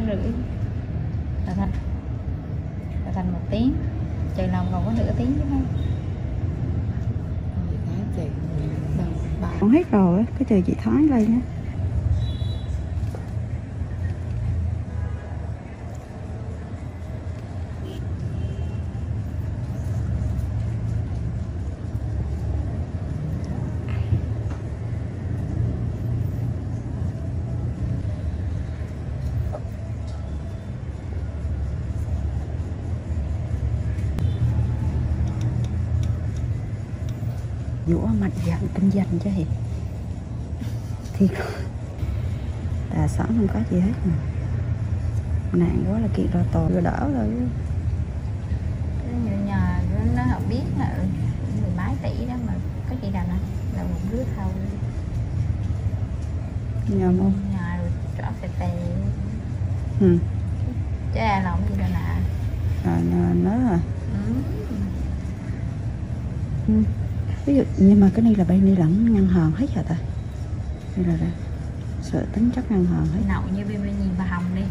rưỡi là thành 1 tiếng, chừng nào còn có nửa tiếng chứ không. Còn hết rồi, cái chờ chị Thái lên á. Dũa mạnh dạn kinh doanh chứ gì thì Đà Sẵn không có gì hết mà. Nạn quá là kiện ra tòa rồi đỡ rồi. Cái nhà nó không biết là 10 mấy tỷ đó mà có chị Đành là một đứa thầu Nhà không? nhà rồi rõ tè Ừ. chứ ai làm gì đâu nè. Nó à. Ừ. Ví dụ nhưng mà cái này là bên đi lẫn ngân hàng hết hả ta? Đây là đây. Sợ tính chất ngân hàng hết. Nậu như bên nhìn bà Hồng đi.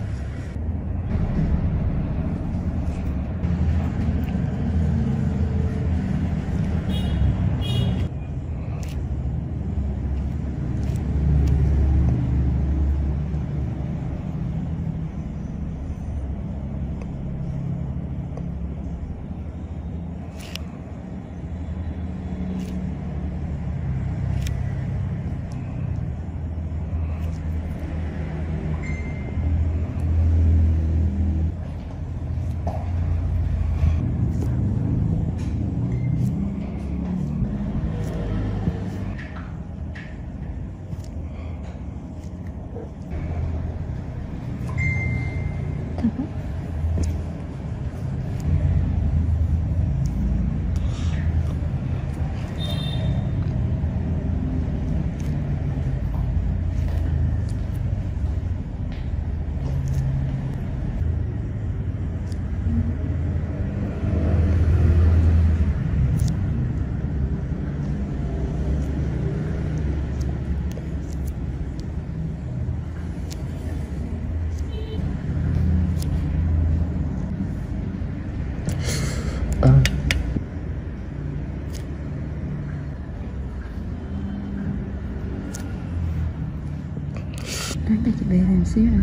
Đáng để chị bê lên xíu nè.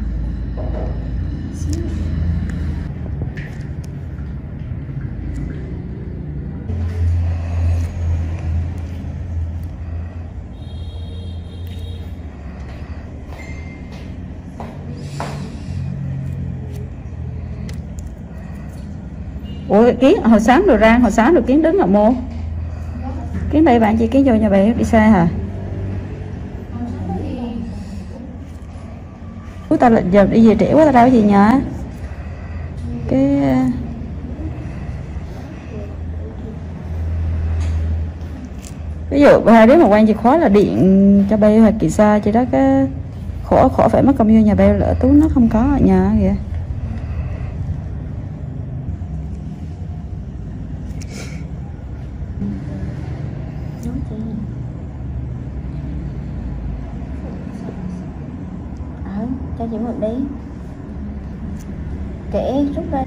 Ủa Kiến hồi sáng rồi ra, hồi sáng rồi Kiến đứng ở mô. Kiến đây bạn chị Kiến vô nhà bé đi xe hả? Ta là giờ đi về trễ quá ta đâu có gì nhờ. Cái ví dụ hai đứa mà quan chìa khóa là điện cho bay hoặc kỳ xa chứ đó, cái khổ phải mất công vô nhà bay lỡ Tú nó không có ở nhà kìa. Cho chị một đi kể rút ra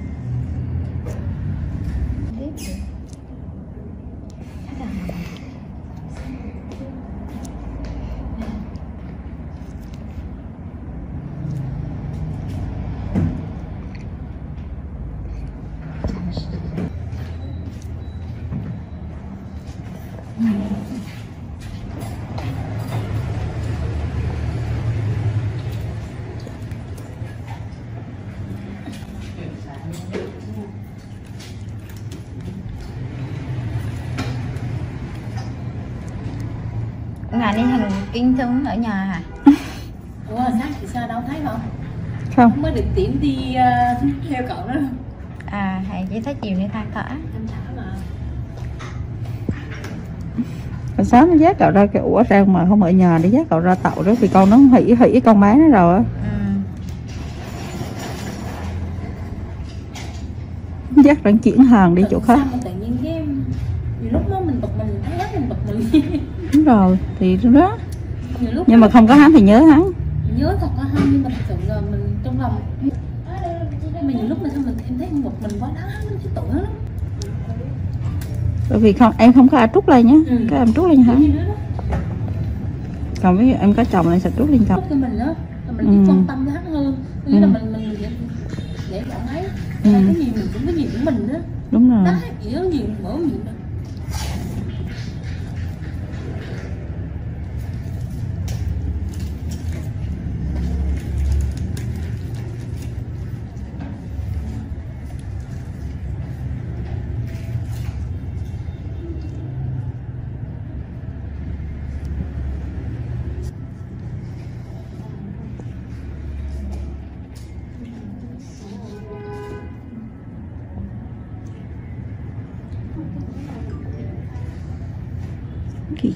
ngày đi thằng Kiên Thương ở nhà hả? Ủa sáng chị sao đâu thấy không? Không. Mới định tiễn đi theo cậu đó. À hay chỉ thấy chiều nay than thở. Anh thở mà. Hồi sáng nó dắt cậu ra cái ủa sao mà không ở nhà để dắt cậu ra tàu đó vì con nó hỉ con bé nó rồi á. Dắt đang chuyển hàng đi chỗ khác. Tự nhiên cái lúc đó mình bực mình thấy hết mình bực mình. Đúng rồi thì đó. Nhưng mà không có hắn thì nhớ hắn. Nhớ thật có hắn nhưng mà thật sự là mình trong lòng mà nhiều lúc mà sao mình em thấy một mình quá đáng lắm chứ tội lắm. Bởi vì không em không có ai trút lên nhá, Ừ. các em trút lên hả? Như đó đó. Còn ví dụ em có chồng em sẽ trút lên chồng. Cho mình đó, là mình biết quan tâm tới hắn hơn. Nghĩa là mình để bạn ấy, cái gì mình cũng cái gì của mình đó. Đúng rồi. Đó, gì đó gì mở miệng đó.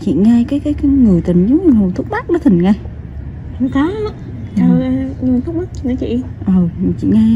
Chị nghe cái người tình giống như hồn thuốc bắc nó thình nghe. Không có nhưng thuốc bắc nữa chị. Chị nghe.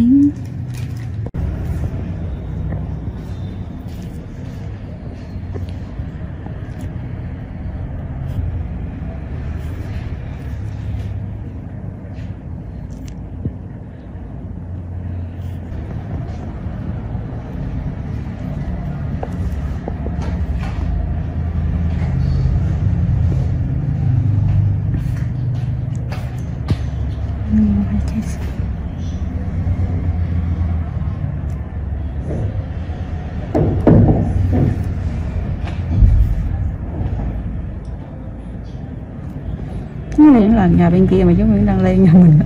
Nó liền là nhà bên kia mà chúng mình đang lên nhà mình.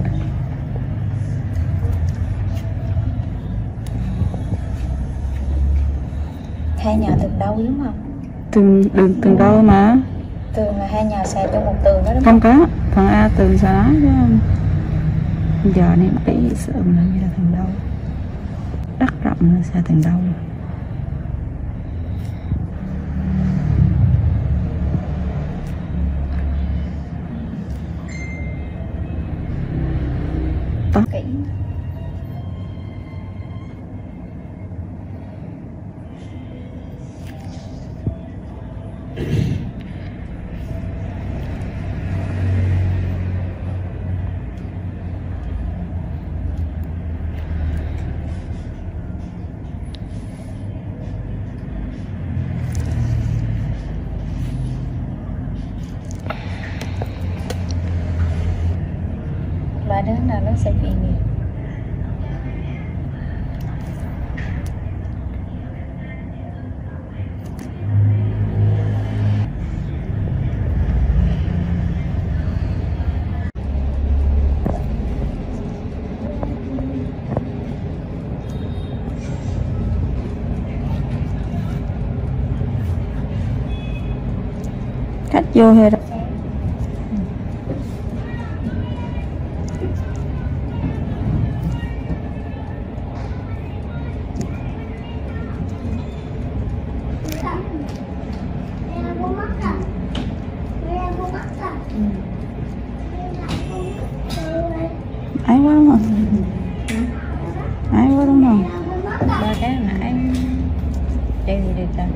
Hai nhà tường đâu đúng không? Tường đâu mà? Tường là hai nhà xài trong một tường đó đúng Không không? có, thằng A tường xa đó chứ. Giờ này tí sợ là như là tường đâu. Đất rộng là xa tường đâu. Kỹ. Ba đứa nào nó sẽ bị gì? Khách vô hay đâu. Ái quá mà. Ái quá đúng không? Ba cái hồi nãy chơi gì được ta?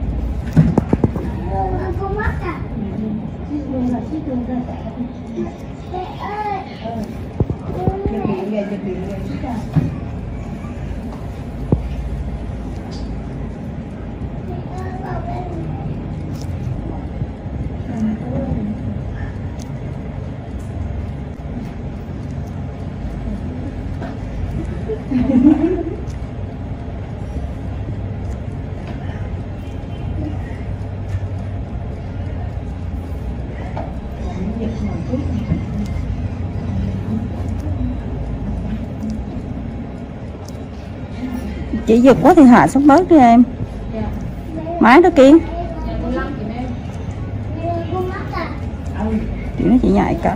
Chị giật quá thì hạ xuống bớt đi em. Máy đó Kiên. Chị nói chị nhạy cỡ.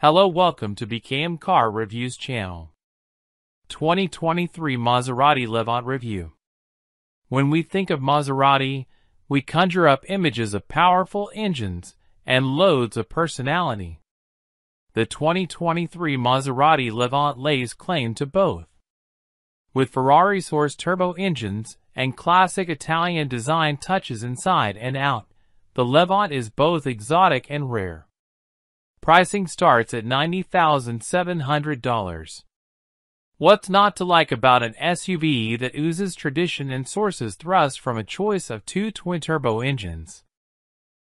Hello, welcome to BKM Car Reviews channel. 2023 Maserati Levant Review. When we think of Maserati, we conjure up images of powerful engines and loads of personality. The 2023 Maserati Levant lays claim to both. With Ferrari-sourced turbo engines and classic Italian design touches inside and out, the Levant is both exotic and rare. Pricing starts at $90,700. What's not to like about an SUV that oozes tradition and sources thrust from a choice of two twin-turbo engines?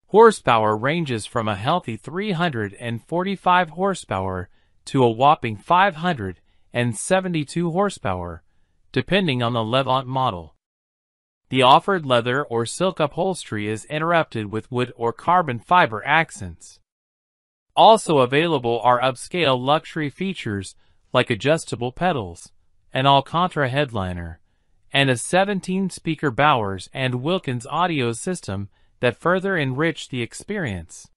Horsepower ranges from a healthy 345 horsepower to a whopping 572 horsepower, depending on the Levant model. The offered leather or silk upholstery is interrupted with wood or carbon fiber accents. Also available are upscale luxury features like adjustable pedals, an Alcantara headliner, and a 17-speaker Bowers and Wilkins audio system that further enrich the experience.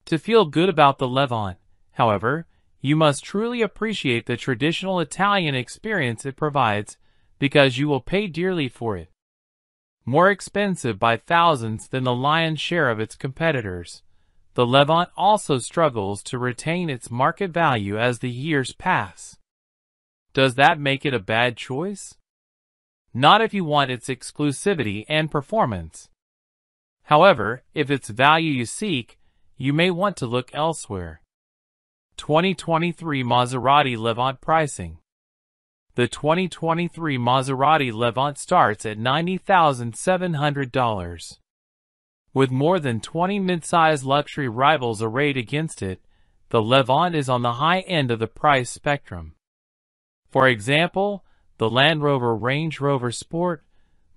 To feel good about the Levant, however, you must truly appreciate the traditional Italian experience it provides, because you will pay dearly for it. More expensive by thousands than the lion's share of its competitors, the Levant also struggles to retain its market value as the years pass. Does that make it a bad choice? Not if you want its exclusivity and performance. However, if it's value you seek, you may want to look elsewhere. 2023 Maserati Levant pricing. The 2023 Maserati Levant starts at $90,700. With more than 20 mid-size luxury rivals arrayed against it, the Levant is on the high end of the price spectrum. For example, the Land Rover Range Rover Sport,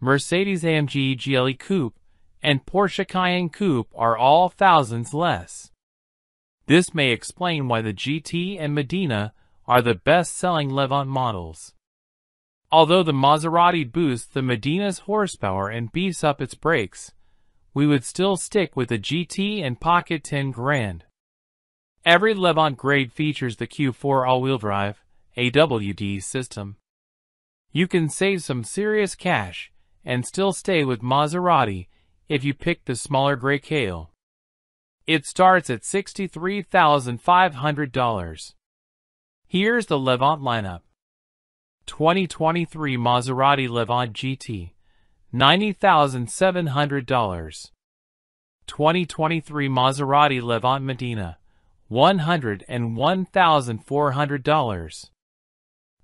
Mercedes-AMG GLE Coupe, and Porsche Cayenne Coupe are all thousands less. This may explain why the GT and Medina are the best-selling Levant models. Although the Maserati boosts the Medina's horsepower and beefs up its brakes, we would still stick with the GT and pocket 10 grand. Every Levant grade features the Q4 all-wheel drive, AWD system. You can save some serious cash and still stay with Maserati if you pick the smaller gray Kale. It starts at $63,500. Here's the Levant lineup. 2023 Maserati Levant GT, $90,700. 2023 Maserati Levant Medina, $101,400.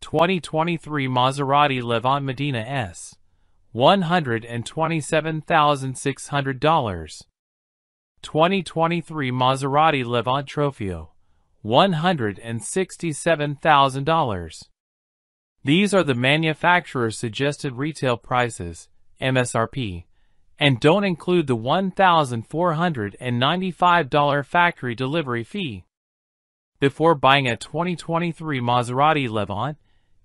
2023 Maserati Levant Medina S, $127,600. 2023 Maserati Levant Trofeo, $167,000. These are the manufacturer's suggested retail prices, MSRP, and don't include the $1,495 factory delivery fee. Before buying a 2023 Maserati Levant,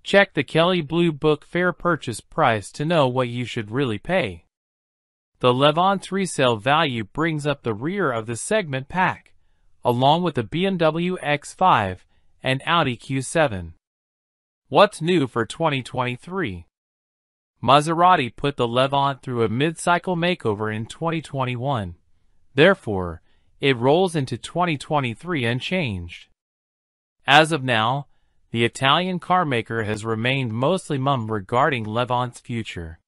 check the Kelley Blue Book Fair Purchase Price to know what you should really pay. The Levant's resale value brings up the rear of the segment pack, along with the BMW X5 and Audi Q7. What's new for 2023? Maserati put the Levant through a mid-cycle makeover in 2021. Therefore, it rolls into 2023 unchanged. As of now, the Italian carmaker has remained mostly mum regarding Levant's future.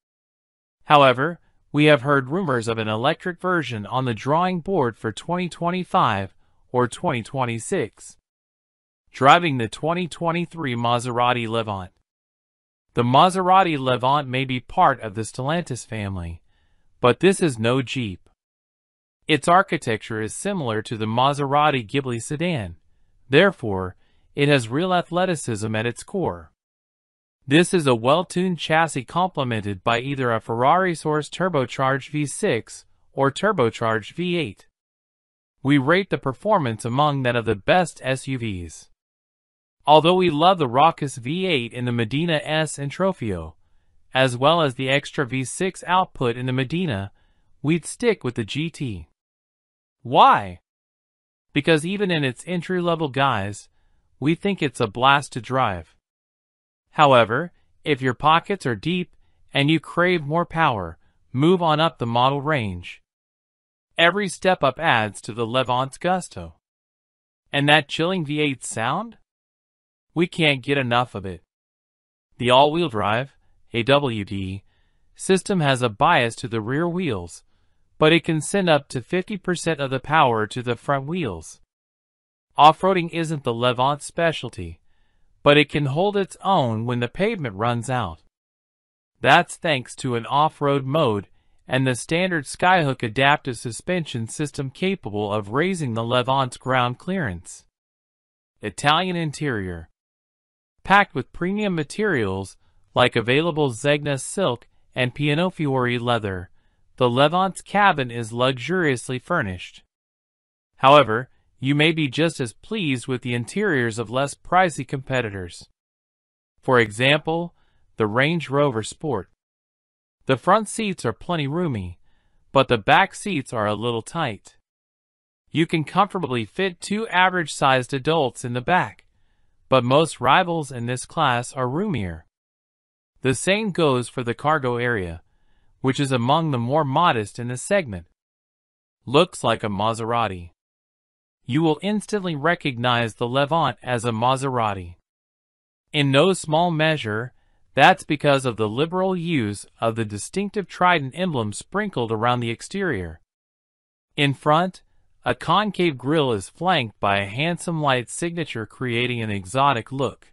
However, we have heard rumors of an electric version on the drawing board for 2025 or 2026. Driving the 2023 Maserati Levant. The Maserati Levant may be part of the Stellantis family, but this is no Jeep. Its architecture is similar to the Maserati Ghibli sedan. Therefore, it has real athleticism at its core. This is a well-tuned chassis complemented by either a Ferrari-sourced turbocharged V6 or turbocharged V8. We rate the performance among that of the best SUVs. Although we love the raucous V8 in the Medina S and Trofeo, as well as the extra V6 output in the Medina, we'd stick with the GT. Why? Because even in its entry-level guise, we think it's a blast to drive. However, if your pockets are deep and you crave more power, move on up the model range. Every step up adds to the Levant's gusto. And that chilling V8 sound? We can't get enough of it. The all-wheel drive, AWD, system has a bias to the rear wheels, but it can send up to 50% of the power to the front wheels. Off-roading isn't the Levant's specialty, but it can hold its own when the pavement runs out. That's thanks to an off-road mode and the standard Skyhook adaptive suspension system capable of raising the Levant's ground clearance. Italian interior. Packed with premium materials like available Zegna silk and Pianofiore leather, the Levant's cabin is luxuriously furnished. However, you may be just as pleased with the interiors of less pricey competitors. For example, the Range Rover Sport. The front seats are plenty roomy, but the back seats are a little tight. You can comfortably fit 2 average-sized adults in the back, but most rivals in this class are roomier. The same goes for the cargo area, which is among the more modest in the segment. Looks like a Maserati. You will instantly recognize the Levant as a Maserati. In no small measure, that's because of the liberal use of the distinctive trident emblem sprinkled around the exterior. In front, a concave grille is flanked by a handsome light signature creating an exotic look.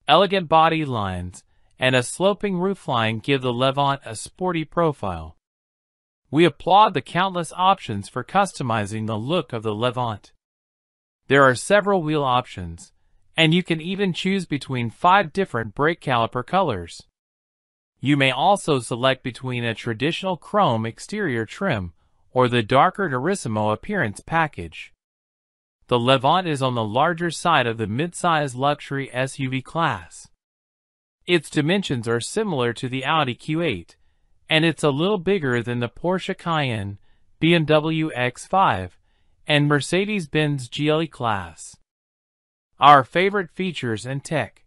Elegant body lines and a sloping roofline give the Levant a sporty profile. We applaud the countless options for customizing the look of the Levant. There are several wheel options, and you can even choose between 5 different brake caliper colors. You may also select between a traditional chrome exterior trim or the darker Turismo appearance package. The Levant is on the larger side of the mid-size luxury SUV class. Its dimensions are similar to the Audi Q8, and it's a little bigger than the Porsche Cayenne, BMW X5, and Mercedes-Benz GLE class. Our favorite features and tech.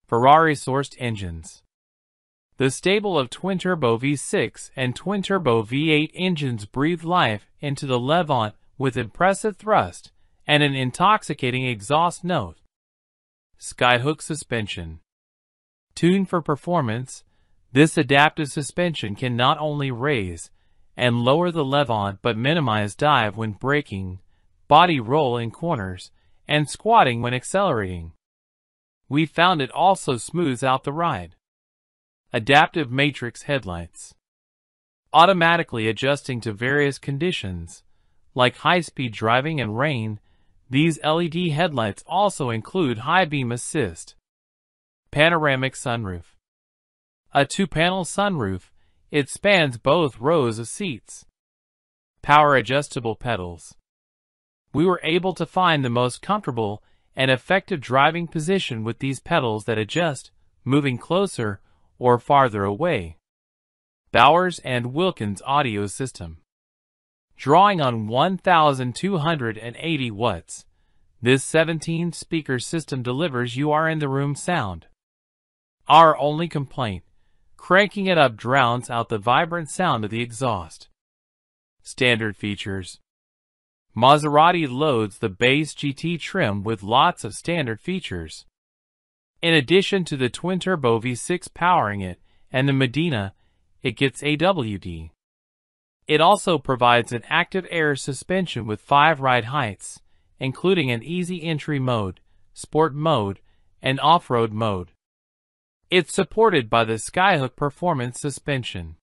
Ferrari-sourced engines. The stable of twin-turbo V6 and twin-turbo V8 engines breathe life into the Levant with impressive thrust and an intoxicating exhaust note. Skyhook suspension. Tuned for performance, this adaptive suspension can not only raise and lower the Levant but minimize dive when braking, body roll in corners, and squatting when accelerating. We found it also smooths out the ride. Adaptive matrix headlights. Automatically adjusting to various conditions, like high-speed driving and rain, these LED headlights also include high beam assist. Panoramic sunroof. A 2-panel sunroof, it spans both rows of seats. Power adjustable pedals. We were able to find the most comfortable and effective driving position with these pedals that adjust, moving closer or farther away. Bowers and Wilkins audio system. Drawing on 1,280 watts, this 17-speaker system delivers you are in the room sound. Our only complaint, cranking it up drowns out the vibrant sound of the exhaust. Standard features. Maserati loads the base GT trim with lots of standard features. In addition to the twin-turbo V6 powering it and the Medina, it gets AWD. It also provides an active air suspension with 5 ride heights, including an easy entry mode, sport mode, and off-road mode. It's supported by the Skyhook performance suspension.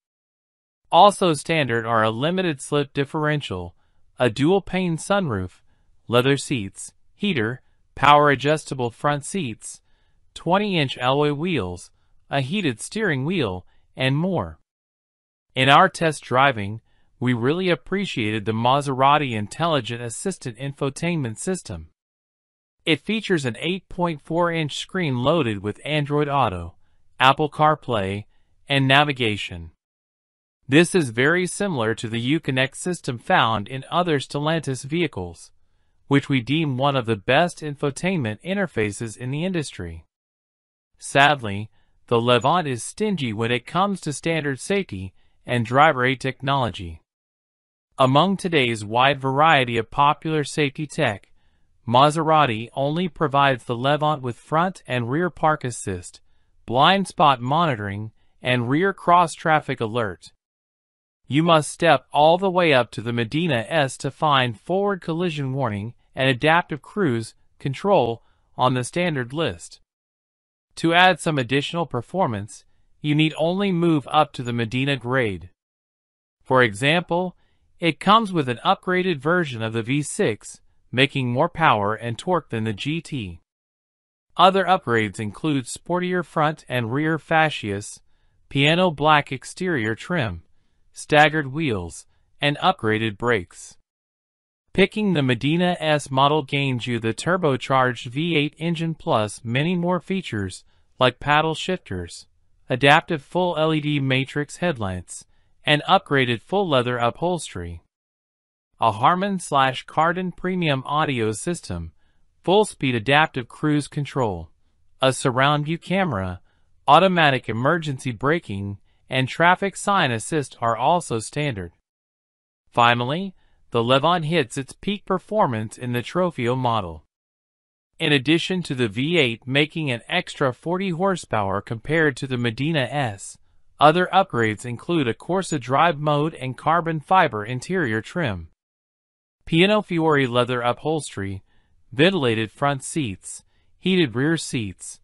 Also standard are a limited slip differential, a dual-pane sunroof, leather seats, heater, power-adjustable front seats, 20-inch alloy wheels, a heated steering wheel, and more. In our test driving, we really appreciated the Maserati Intelligent Assistant infotainment system. It features an 8.4-inch screen loaded with Android Auto, Apple CarPlay, and navigation. This is very similar to the Uconnect system found in other Stellantis vehicles, which we deem one of the best infotainment interfaces in the industry. Sadly, the Levant is stingy when it comes to standard safety and driver aid technology. Among today's wide variety of popular safety tech, Maserati only provides the Levant with front and rear park assist, blind spot monitoring, and rear cross-traffic alert. You must step all the way up to the Medina S to find forward collision warning and adaptive cruise control on the standard list. To add some additional performance, you need only move up to the Medina grade. For example, it comes with an upgraded version of the V6, making more power and torque than the GT. Other upgrades include sportier front and rear fascias, piano black exterior trim, staggered wheels, and upgraded brakes. Picking the Medina S model gains you the turbocharged V8 engine plus many more features like paddle shifters, adaptive full LED matrix headlights, and upgraded full leather upholstery. A Harman/Kardon premium audio system, full-speed adaptive cruise control, a surround view camera, automatic emergency braking, and traffic sign assist are also standard. Finally, the Levant hits its peak performance in the Trofeo model. In addition to the V8 making an extra 40 horsepower compared to the Medina S, other upgrades include a Corsa drive mode and carbon fiber interior trim, Piano Fiore leather upholstery, ventilated front seats, heated rear seats,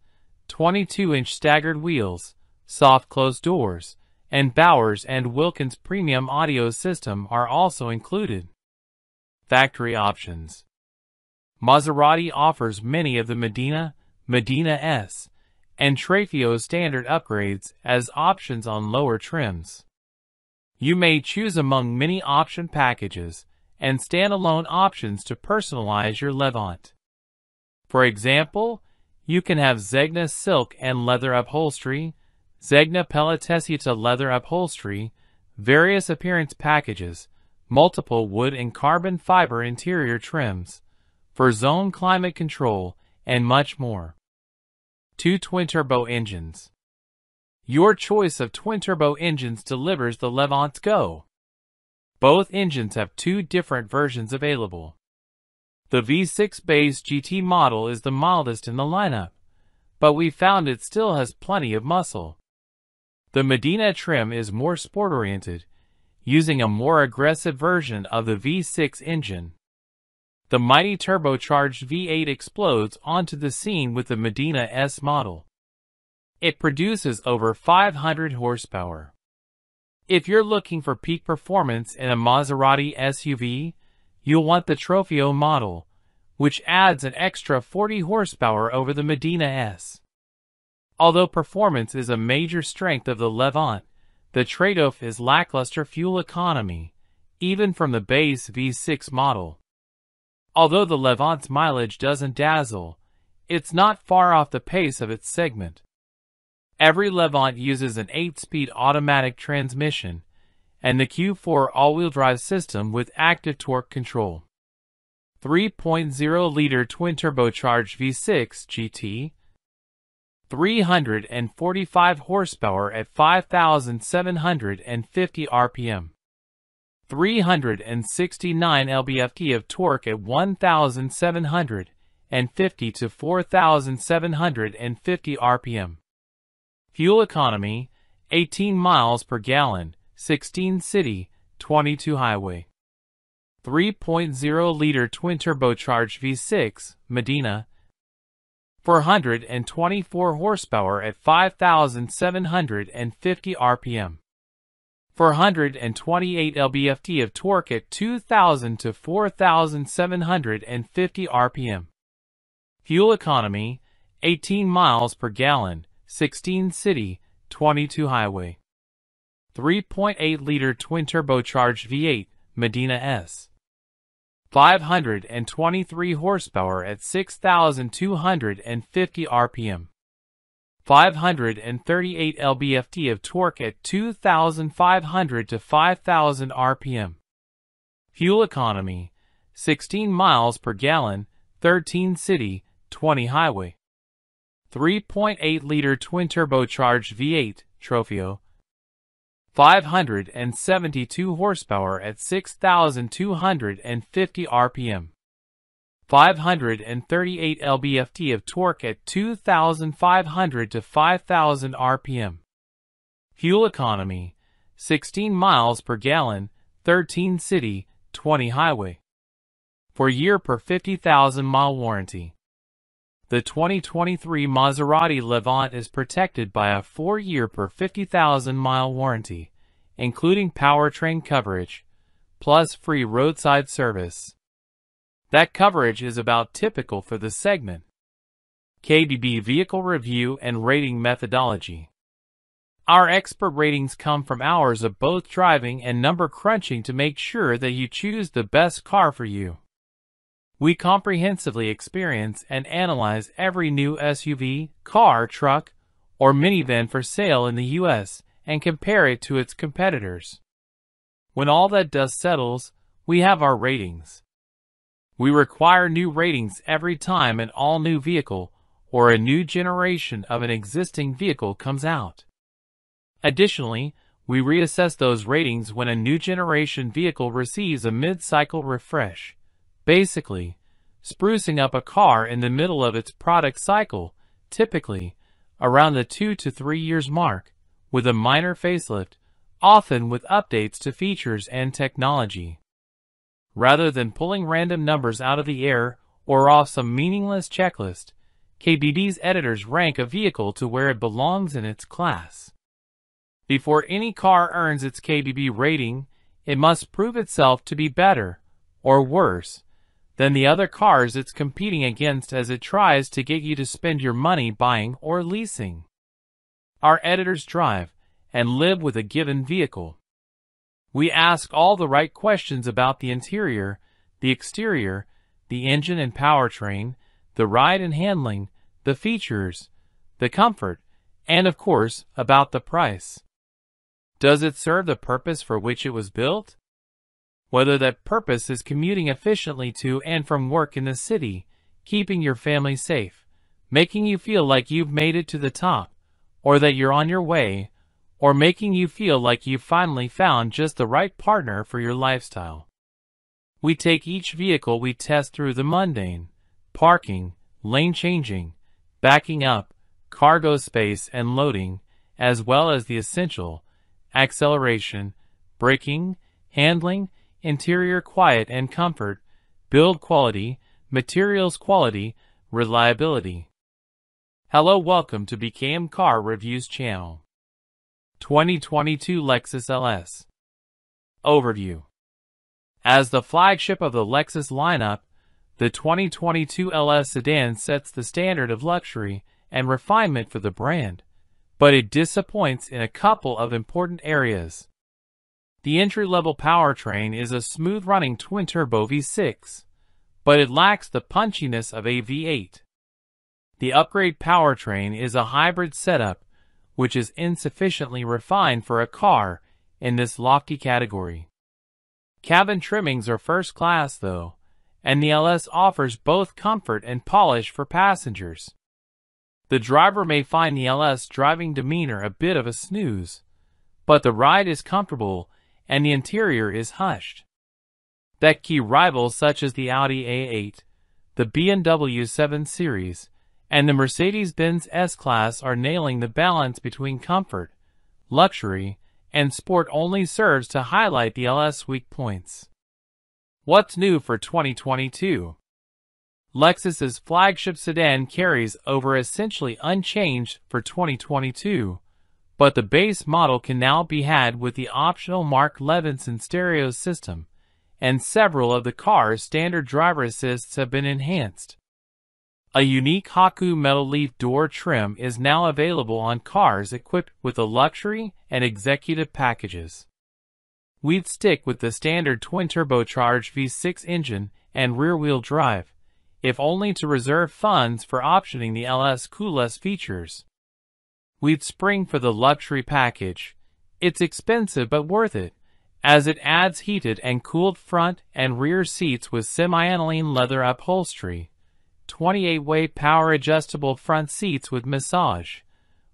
22-inch staggered wheels, soft closed doors, and Bowers & Wilkins premium audio system are also included. Factory options. Maserati offers many of the Medina S, and Trofeo standard upgrades as options on lower trims. You may choose among many option packages and standalone options to personalize your Levant. For example, you can have Zegna silk and leather upholstery, Zegna Pelletesieta leather upholstery, various appearance packages, multiple wood and carbon fiber interior trims, for zone climate control, and much more. 2 twin-turbo engines. Your choice of twin-turbo engines delivers the Levant's go. Both engines have 2 different versions available. The V6 base GT model is the mildest in the lineup, but we found it still has plenty of muscle. The Medina trim is more sport-oriented, using a more aggressive version of the V6 engine. The mighty turbocharged V8 explodes onto the scene with the Medina S model. It produces over 500 horsepower. If you're looking for peak performance in a Maserati SUV, you'll want the Trofeo model, which adds an extra 40 horsepower over the Medina S. Although performance is a major strength of the Levant, the trade-off is lackluster fuel economy, even from the base V6 model. Although the Levant's mileage doesn't dazzle, it's not far off the pace of its segment. Every Levant uses an 8-speed automatic transmission and the Q4 all-wheel drive system with active torque control. 3.0-liter twin-turbocharged V6 GT, 345 horsepower at 5,750 RPM, 369 lb-ft of torque at 1,750 to 4,750 RPM. Fuel economy, 18 miles per gallon, 16 city, 22 highway. 3.0-liter twin-turbocharged V6, Medina, 424 horsepower at 5,750 RPM, 428 lb-ft of torque at 2,000 to 4,750 rpm. Fuel economy, 18 miles per gallon, 16 city, 22 highway. 3.8-liter twin-turbocharged V8 Medina S. 523 horsepower at 6,250 rpm. 538 lb-ft of torque at 2,500 to 5,000 rpm. Fuel economy, 16 miles per gallon, 13 city, 20 highway. 3.8-liter twin-turbocharged V8 Trofeo. 572 horsepower at 6,250 rpm. 538 lb-ft of torque at 2,500 to 5,000 rpm. Fuel economy, 16 miles per gallon, 13 city, 20 highway. 4-year per 50,000 mile warranty. The 2023 Maserati Levant is protected by a 4-year per 50,000 mile warranty, including powertrain coverage, plus free roadside service. That coverage is about typical for the segment. KBB Vehicle Review and Rating Methodology. Our expert ratings come from hours of both driving and number crunching to make sure that you choose the best car for you. We comprehensively experience and analyze every new SUV, car, truck, or minivan for sale in the U.S. and compare it to its competitors. When all that dust settles, we have our ratings. We require new ratings every time an all-new vehicle or a new generation of an existing vehicle comes out. Additionally, we reassess those ratings when a new generation vehicle receives a mid-cycle refresh. Basically, sprucing up a car in the middle of its product cycle, typically around the 2 to 3 years mark, with a minor facelift, often with updates to features and technology. Rather than pulling random numbers out of the air or off some meaningless checklist, KBB's editors rank a vehicle to where it belongs in its class. Before any car earns its KBB rating, it must prove itself to be better, or worse, than the other cars it's competing against as it tries to get you to spend your money buying or leasing. Our editors drive and live with a given vehicle. We ask all the right questions about the interior, the exterior, the engine and powertrain, the ride and handling, the features, the comfort, and of course, about the price. Does it serve the purpose for which it was built? Whether that purpose is commuting efficiently to and from work in the city, keeping your family safe, making you feel like you've made it to the top, or that you're on your way, or making you feel like you've finally found just the right partner for your lifestyle. We take each vehicle we test through the mundane, parking, lane changing, backing up, cargo space and loading, as well as the essential, acceleration, braking, handling, interior quiet and comfort, build quality, materials quality, reliability. Hello, welcome to BKM Car Reviews channel. 2022 Lexus LS Overview. As the flagship of the Lexus lineup, the 2022 LS sedan sets the standard of luxury and refinement for the brand, but it disappoints in a couple of important areas. The entry-level powertrain is a smooth-running twin-turbo V6, but it lacks the punchiness of a V8. The upgrade powertrain is a hybrid setup, which is insufficiently refined for a car in this lofty category. Cabin trimmings are first class, though, and the LS offers both comfort and polish for passengers. The driver may find the LS driving demeanor a bit of a snooze, but the ride is comfortable and the interior is hushed. That key rivals such as the Audi A8, the BMW 7 Series, and the Mercedes-Benz S-Class are nailing the balance between comfort, luxury, and sport only serves to highlight the LS' weak points. What's new for 2022? Lexus's flagship sedan carries over essentially unchanged for 2022, but the base model can now be had with the optional Mark Levinson stereo system, and several of the car's standard driver assists have been enhanced. A unique Haku metal leaf door trim is now available on cars equipped with the luxury and executive packages. We'd stick with the standard twin-turbocharged V6 engine and rear-wheel drive, if only to reserve funds for optioning the LS Coolest features. We'd spring for the luxury package. It's expensive but worth it, as it adds heated and cooled front and rear seats with semi-aniline leather upholstery, 28-way power-adjustable front seats with massage,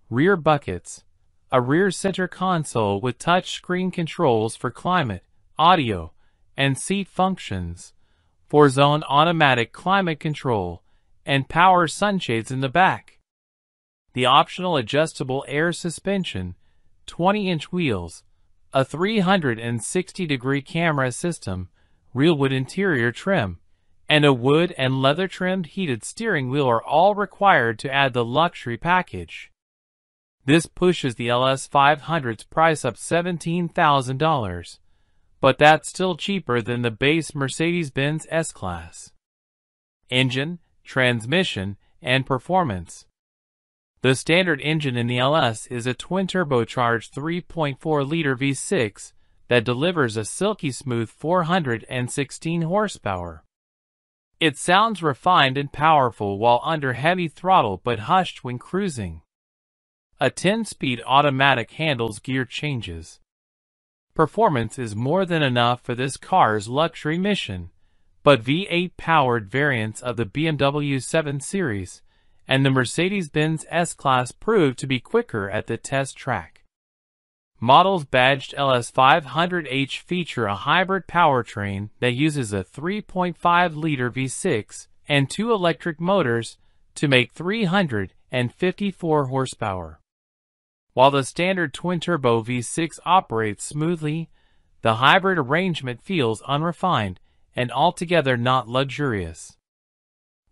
rear buckets, a rear center console with touch-screen controls for climate, audio, and seat functions, 4-zone automatic climate control, and power sunshades in the back. The optional adjustable air suspension, 20-inch wheels, a 360-degree camera system, real wood interior trim, and a wood and leather-trimmed heated steering wheel are all required to add the luxury package. This pushes the LS500's price up $17,000, but that's still cheaper than the base Mercedes-Benz S-Class. Engine, transmission, and performance. The standard engine in the LS is a twin-turbocharged 3.4-liter V6 that delivers a silky smooth 416 horsepower. It sounds refined and powerful while under heavy throttle but hushed when cruising. A 10-speed automatic handles gear changes. Performance is more than enough for this car's luxury mission, but V8-powered variants of the BMW 7 Series and the Mercedes-Benz S-Class proved to be quicker at the test track. Models badged LS500H feature a hybrid powertrain that uses a 3.5-liter V6 and 2 electric motors to make 354 horsepower. While the standard twin-turbo V6 operates smoothly, the hybrid arrangement feels unrefined and altogether not luxurious.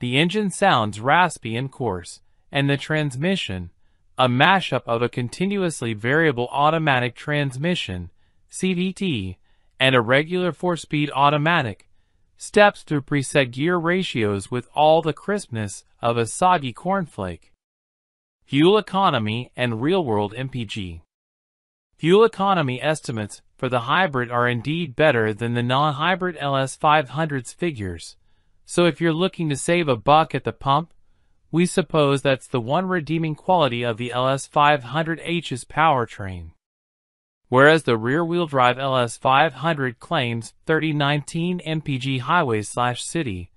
The engine sounds raspy and coarse, and the transmission, a mashup of a continuously variable automatic transmission, CVT, and a regular 4-speed automatic, steps through preset gear ratios with all the crispness of a soggy cornflake. Fuel economy and real-world MPG. Fuel economy estimates for the hybrid are indeed better than the non-hybrid LS500's figures, so if you're looking to save a buck at the pump, we suppose that's the one redeeming quality of the LS500H's powertrain. Whereas the rear-wheel drive LS500 claims 3019 mpg highway/city,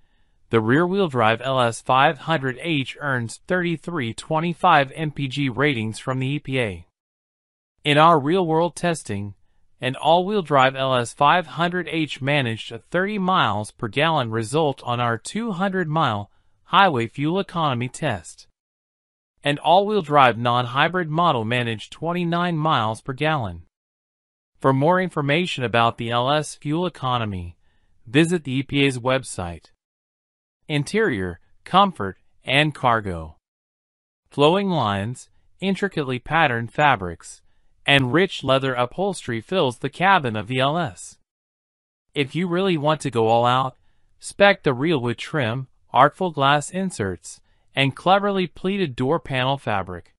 the rear-wheel drive LS500H earns 3325 mpg ratings from the EPA. In our real-world testing, an all-wheel drive LS500H managed a 30 miles per gallon result on our 200-mile highway fuel economy test. An all-wheel drive non-hybrid model managed 29 miles per gallon. For more information about the LS fuel economy, visit the EPA's website. Interior, comfort, and cargo. Flowing lines, intricately patterned fabrics, and rich leather upholstery fills the cabin of the LS. If you really want to go all out, spec the real wood trim, artful glass inserts, and cleverly pleated door panel fabric.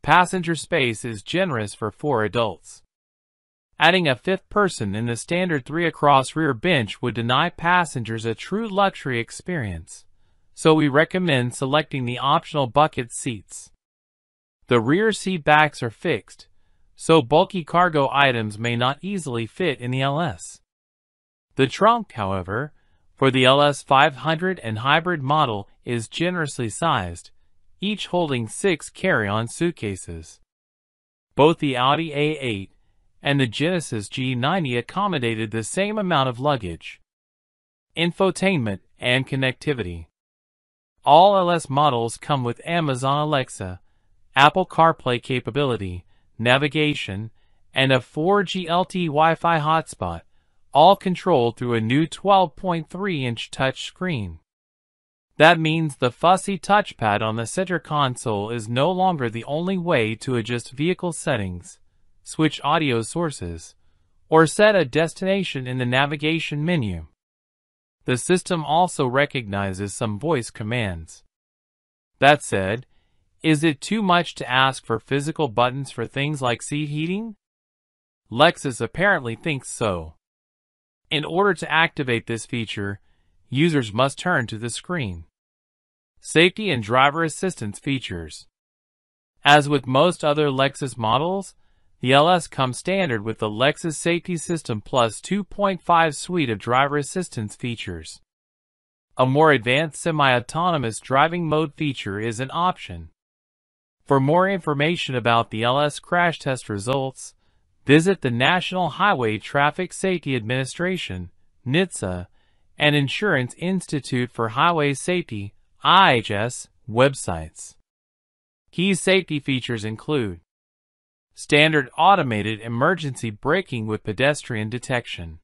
Passenger space is generous for 4 adults. Adding a 5th person in the standard 3-across rear bench would deny passengers a true luxury experience, so we recommend selecting the optional bucket seats. The rear seat backs are fixed, so bulky cargo items may not easily fit in the LS. The trunk, however, for the LS500 and hybrid model is generously sized, each holding 6 carry-on suitcases. Both the Audi A8 and the Genesis G90 accommodated the same amount of luggage. Infotainment and connectivity. All LS models come with Amazon Alexa, Apple CarPlay capability, navigation, and a 4G LTE Wi-Fi hotspot, all controlled through a new 12.3-inch touch screen. That means the fussy touchpad on the center console is no longer the only way to adjust vehicle settings, switch audio sources, or set a destination in the navigation menu. The system also recognizes some voice commands. That said, is it too much to ask for physical buttons for things like seat heating? Lexus apparently thinks so. In order to activate this feature, users must turn to the screen. Safety and driver assistance features. As with most other Lexus models, the LS comes standard with the Lexus Safety System Plus 2.5 suite of driver assistance features. A more advanced semi-autonomous driving mode feature is an option. For more information about the LS crash test results, visit the National Highway Traffic Safety Administration, NHTSA, and Insurance Institute for Highway Safety, IHS, websites. Key safety features include standard automated emergency braking with pedestrian detection,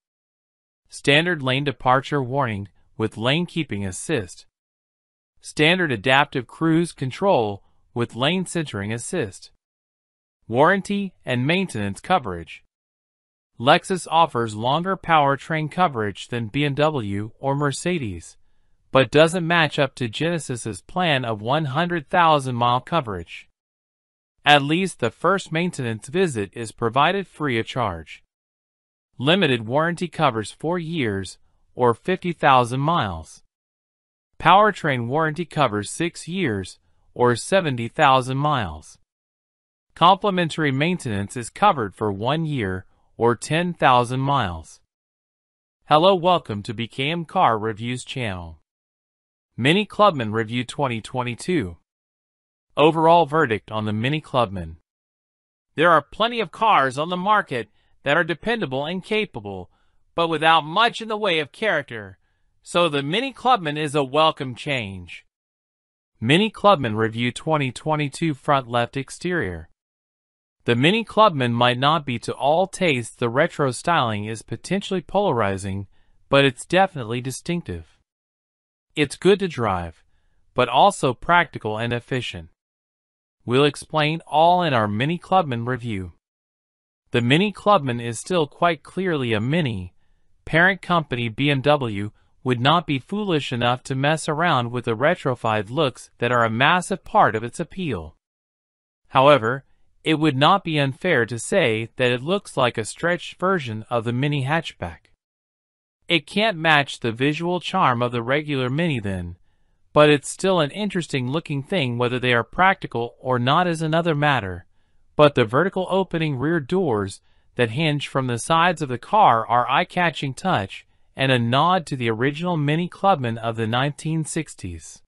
standard lane departure warning with lane keeping assist, standard adaptive cruise control with lane centering assist, warranty and maintenance coverage. Lexus offers longer powertrain coverage than BMW or Mercedes, but doesn't match up to Genesis's plan of 100,000-mile coverage. At least the first maintenance visit is provided free of charge. Limited warranty covers 4 years or 50,000 miles. Powertrain warranty covers 6 years or 70,000 miles. Complimentary maintenance is covered for 1 year or 10,000 miles. Hello, welcome to BKM Car Reviews channel. Mini Clubman Review 2022. Overall verdict on the Mini Clubman. There are plenty of cars on the market that are dependable and capable, but without much in the way of character, so the Mini Clubman is a welcome change. Mini Clubman Review 2022 Front Left Exterior. The Mini Clubman might not be to all tastes. The retro styling is potentially polarizing, but it's definitely distinctive. It's good to drive, but also practical and efficient. We'll explain all in our Mini Clubman review. The Mini Clubman is still quite clearly a Mini. Parent company BMW would not be foolish enough to mess around with the retrofied looks that are a massive part of its appeal. However, it would not be unfair to say that it looks like a stretched version of the Mini hatchback. It can't match the visual charm of the regular Mini then, but it's still an interesting looking thing. Whether they are practical or not is another matter, but the vertical opening rear doors that hinge from the sides of the car are eye-catching touch and a nod to the original Mini Clubman of the 1960s.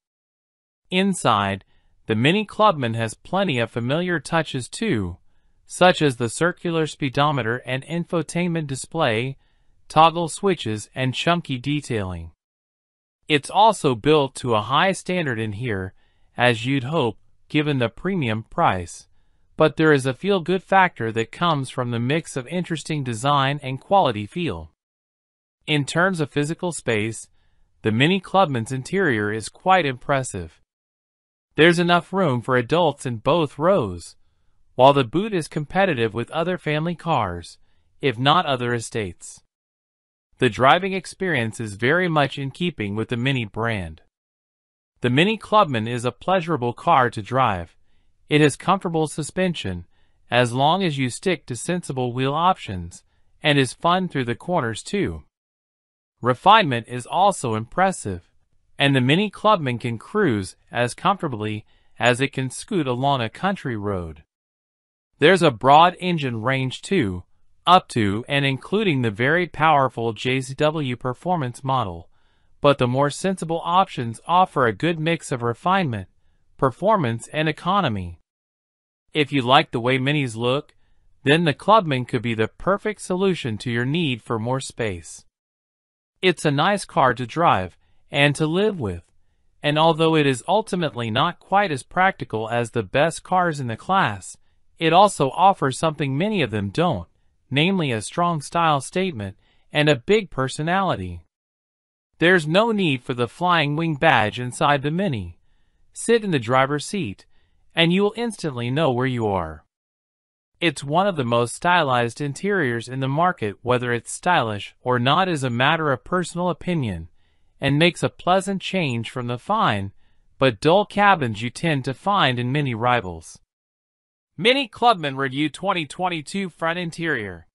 Inside, the Mini Clubman has plenty of familiar touches too, such as the circular speedometer and infotainment display, toggle switches, and chunky detailing. It's also built to a high standard in here, as you'd hope, given the premium price, but there is a feel-good factor that comes from the mix of interesting design and quality feel. In terms of physical space, the Mini Clubman's interior is quite impressive. There's enough room for adults in both rows, while the boot is competitive with other family cars, if not other estates. The driving experience is very much in keeping with the Mini brand. The Mini Clubman is a pleasurable car to drive. It has comfortable suspension, as long as you stick to sensible wheel options, and is fun through the corners too. Refinement is also impressive, and the Mini Clubman can cruise as comfortably as it can scoot along a country road. There's a broad engine range too, up to and including the very powerful JZW Performance model, but the more sensible options offer a good mix of refinement, performance, and economy. If you like the way Minis look, then the Clubman could be the perfect solution to your need for more space. It's a nice car to drive and to live with, and although it is ultimately not quite as practical as the best cars in the class, it also offers something many of them don't, namely a strong style statement and a big personality. There's no need for the flying wing badge inside the Mini. Sit in the driver's seat, and you will instantly know where you are. It's one of the most stylized interiors in the market. Whether it's stylish or not is a matter of personal opinion, and makes a pleasant change from the fine but dull cabins you tend to find in Mini rivals. Mini Clubman Review 2022 Front Interior.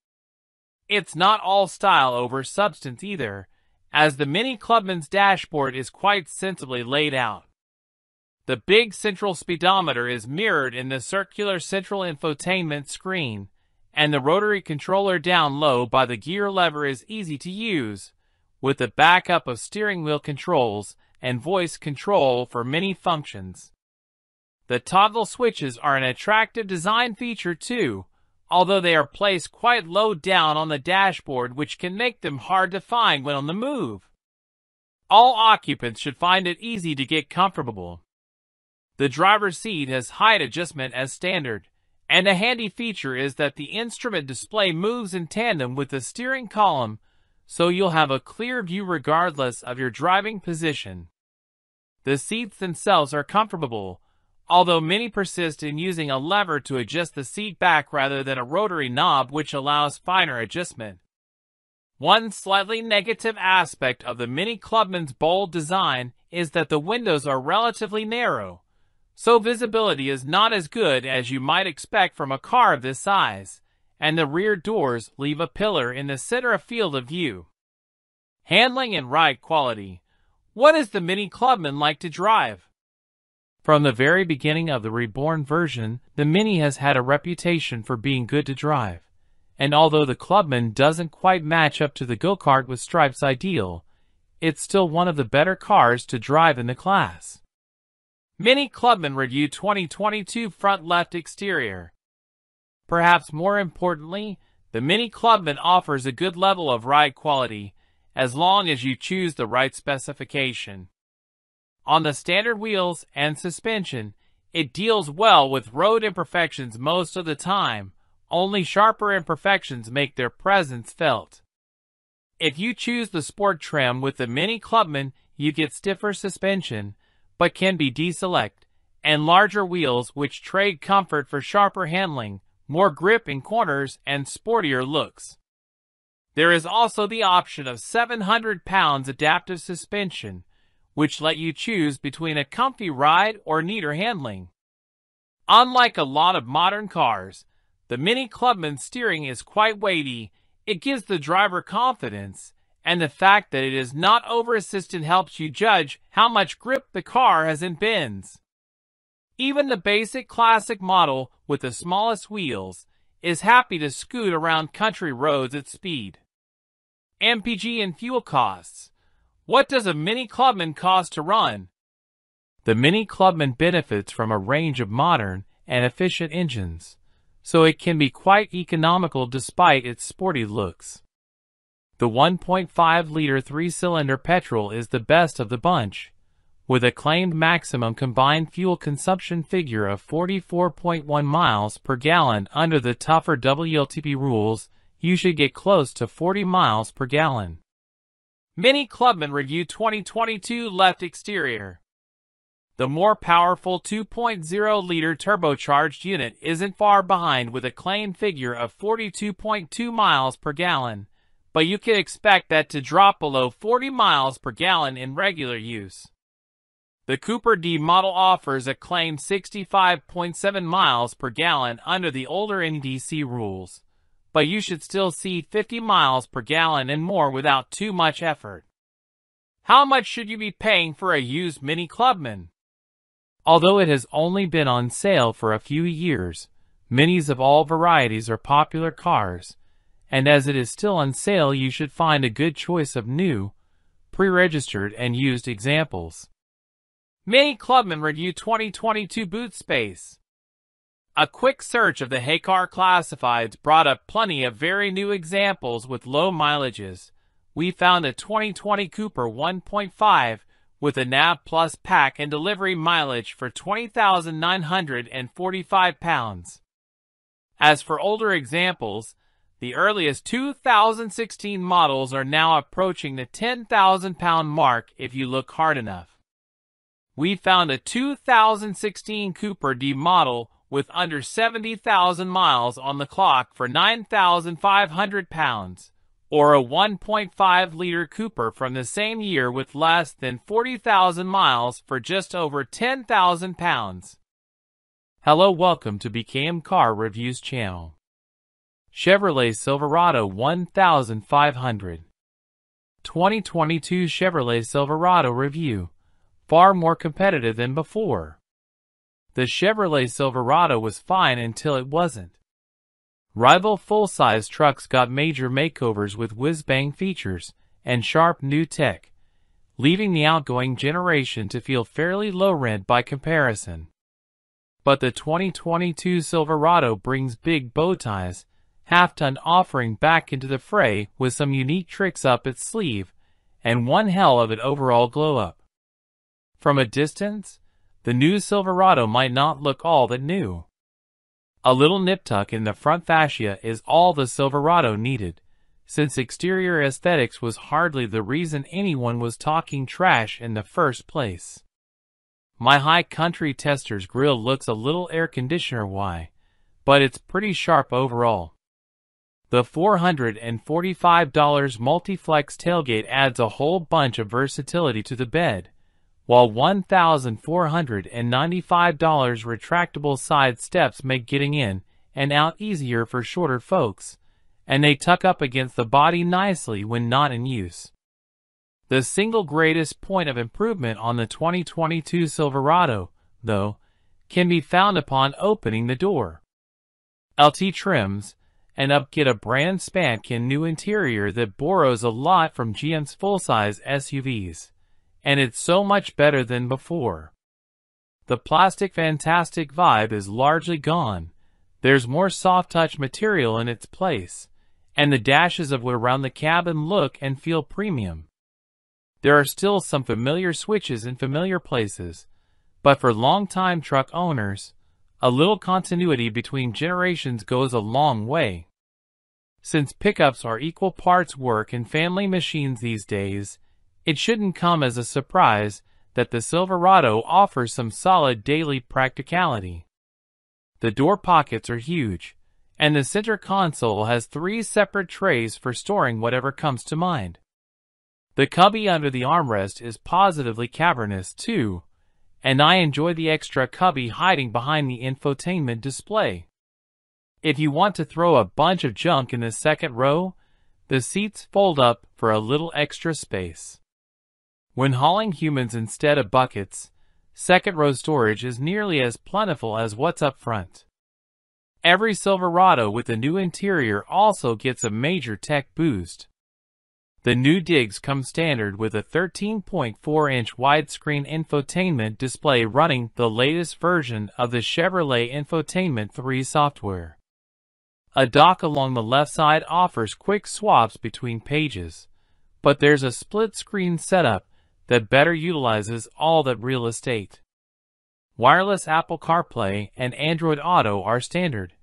It's not all style over substance either, as the Mini Clubman's dashboard is quite sensibly laid out. The big central speedometer is mirrored in the circular central infotainment screen, and the rotary controller down low by the gear lever is easy to use, with the backup of steering wheel controls and voice control for many functions. The toggle switches are an attractive design feature too, although they are placed quite low down on the dashboard, which can make them hard to find when on the move. All occupants should find it easy to get comfortable. The driver's seat has height adjustment as standard, and a handy feature is that the instrument display moves in tandem with the steering column, so you'll have a clear view regardless of your driving position. The seats themselves are comfortable, although many persist in using a lever to adjust the seat back rather than a rotary knob which allows finer adjustment. One slightly negative aspect of the Mini Clubman's bold design is that the windows are relatively narrow, so visibility is not as good as you might expect from a car of this size, and the rear doors leave a pillar in the center of field of view. Handling and ride quality. What is the Mini Clubman like to drive? From the very beginning of the reborn version, the Mini has had a reputation for being good to drive, and although the Clubman doesn't quite match up to the go-kart with stripes ideal, it's still one of the better cars to drive in the class. Mini Clubman Review 2022 Front Left Exterior. Perhaps more importantly, the Mini Clubman offers a good level of ride quality, as long as you choose the right specification. On the standard wheels and suspension, it deals well with road imperfections most of the time. Only sharper imperfections make their presence felt. If you choose the sport trim with the Mini Clubman, you get stiffer suspension, but can be deselect, and larger wheels which trade comfort for sharper handling, more grip in corners, and sportier looks. There is also the option of 700 pounds adaptive suspension, which let you choose between a comfy ride or neater handling. Unlike a lot of modern cars, the Mini Clubman steering is quite weighty. It gives the driver confidence, and the fact that it is not over-assisted helps you judge how much grip the car has in bends. Even the basic classic model with the smallest wheels is happy to scoot around country roads at speed. MPG and fuel costs. What does a Mini Clubman cost to run? The Mini Clubman benefits from a range of modern and efficient engines, so it can be quite economical despite its sporty looks. The 1.5-liter 3-cylinder petrol is the best of the bunch, with a claimed maximum combined fuel consumption figure of 44.1 miles per gallon. Under the tougher WLTP rules, you should get close to 40 miles per gallon. Mini Clubman Review 2022 Left Exterior. The more powerful 2.0-liter turbocharged unit isn't far behind with a claimed figure of 42.2 miles per gallon, but you can expect that to drop below 40 miles per gallon in regular use. The Cooper D model offers a claimed 65.7 miles per gallon under the older NDC rules, but you should still see 50 miles per gallon and more without too much effort. How much should you be paying for a used Mini Clubman? Although it has only been on sale for a few years, Minis of all varieties are popular cars, and as it is still on sale, you should find a good choice of new, pre-registered and used examples. Mini Clubman Review 2022 Boot Space. A quick search of the Heycar Classifieds brought up plenty of very new examples with low mileages. We found a 2020 Cooper 1.5 with a NAV Plus pack and delivery mileage for 20,945 pounds. As for older examples, The earliest 2016 models are now approaching the 10,000-pound mark if you look hard enough. We found a 2016 Cooper D model with under 70,000 miles on the clock for 9,500 pounds, or a 1.5-liter Cooper from the same year with less than 40,000 miles for just over 10,000 pounds. Hello, welcome to BKM Car Reviews channel. Chevrolet Silverado 1500. 2022 Chevrolet Silverado review. Far more competitive than before. The Chevrolet Silverado was fine until it wasn't. Rival full-size trucks got major makeovers with whiz-bang features and sharp new tech, leaving the outgoing generation to feel fairly low-rent by comparison. But the 2022 Silverado brings big bow ties, half-ton offering back into the fray with some unique tricks up its sleeve, and one hell of an overall glow-up. From a distance, the new Silverado might not look all that new. A little nip-tuck in the front fascia is all the Silverado needed, since exterior aesthetics was hardly the reason anyone was talking trash in the first place. My High Country Tester's grille looks a little air conditioner-y, but it's pretty sharp overall. The $445 multi-flex tailgate adds a whole bunch of versatility to the bed, while $1,495 retractable side steps make getting in and out easier for shorter folks, and they tuck up against the body nicely when not in use. The single greatest point of improvement on the 2022 Silverado, though, can be found upon opening the door. LT trims, and up get a brand spanking new interior that borrows a lot from GM's full-size SUVs, and it's so much better than before. The plastic fantastic vibe is largely gone. There's more soft-touch material in its place, and the dashes of wood around the cabin look and feel premium. There are still some familiar switches in familiar places, but for long-time truck owners, a little continuity between generations goes a long way. Since pickups are equal parts work and family machines these days, it shouldn't come as a surprise that the Silverado offers some solid daily practicality. The door pockets are huge, and the center console has 3 separate trays for storing whatever comes to mind. The cubby under the armrest is positively cavernous too, and I enjoy the extra cubby hiding behind the infotainment display. If you want to throw a bunch of junk in the second row, the seats fold up for a little extra space. When hauling humans instead of buckets, second row storage is nearly as plentiful as what's up front. Every Silverado with the new interior also gets a major tech boost. The new digs come standard with a 13.4-inch widescreen infotainment display running the latest version of the Chevrolet Infotainment 3 software. A dock along the left side offers quick swaps between pages, but there's a split-screen setup that better utilizes all that real estate. Wireless Apple CarPlay and Android Auto are standard,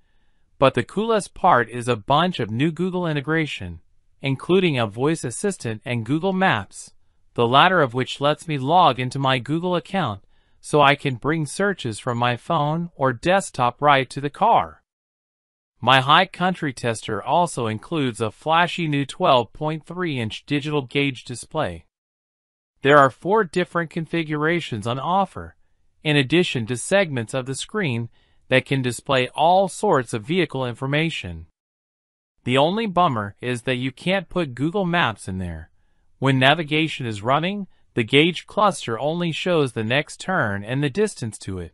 but the coolest part is a bunch of new Google integration, including a voice assistant and Google Maps, the latter of which lets me log into my Google account so I can bring searches from my phone or desktop right to the car. My High Country Tester also includes a flashy new 12.3-inch digital gauge display. There are 4 different configurations on offer, in addition to segments of the screen that can display all sorts of vehicle information. The only bummer is that you can't put Google Maps in there. When navigation is running, the gauge cluster only shows the next turn and the distance to it.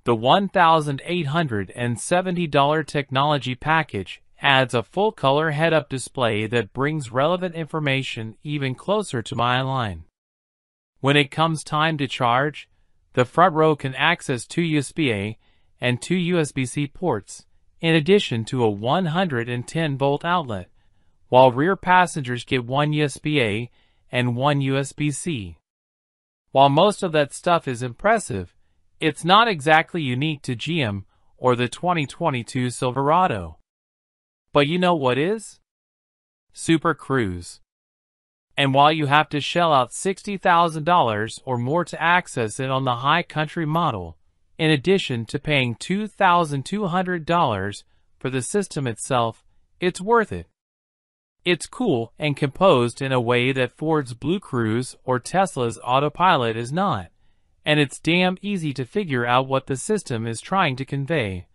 The $1,870 technology package adds a full-color head-up display that brings relevant information even closer to my line. When it comes time to charge, the front row can access 2 USB-A and 2 USB-C ports, in addition to a 110-volt outlet, while rear passengers get 1 USB-A and 1 USB-C. While most of that stuff is impressive, it's not exactly unique to GM or the 2022 Silverado. But you know what is? Super Cruise. And while you have to shell out $60,000 or more to access it on the high country model, in addition to paying $2,200 for the system itself, it's worth it. It's cool and composed in a way that Ford's Blue Cruise or Tesla's Autopilot is not, and it's damn easy to figure out what the system is trying to convey,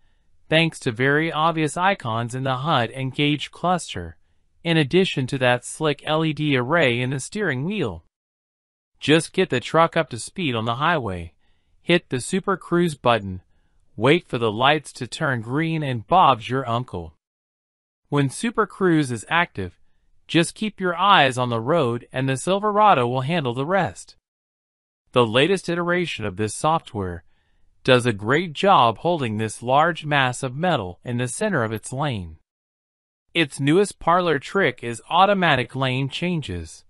thanks to very obvious icons in the HUD and gauge cluster, in addition to that slick LED array in the steering wheel. Just get the truck up to speed on the highway, hit the Super Cruise button, wait for the lights to turn green, and Bob's your uncle. When Super Cruise is active, just keep your eyes on the road and the Silverado will handle the rest. The latest iteration of this software does a great job holding this large mass of metal in the center of its lane. Its newest parlor trick is automatic lane changes,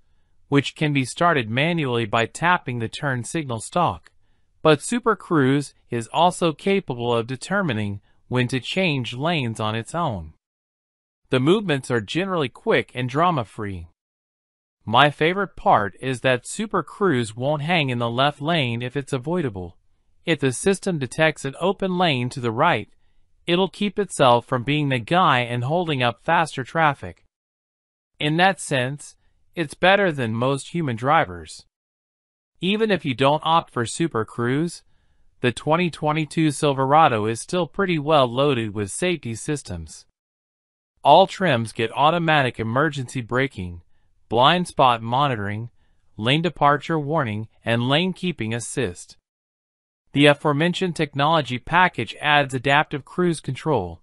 which can be started manually by tapping the turn signal stalk, but Super Cruise is also capable of determining when to change lanes on its own. The movements are generally quick and drama-free. My favorite part is that Super Cruise won't hang in the left lane if it's avoidable. If the system detects an open lane to the right, it'll keep itself from being the guy and holding up faster traffic. In that sense, it's better than most human drivers. Even if you don't opt for Super Cruise, the 2022 Silverado is still pretty well loaded with safety systems. All trims get automatic emergency braking, blind spot monitoring, lane departure warning, and lane keeping assist. The aforementioned technology package adds adaptive cruise control,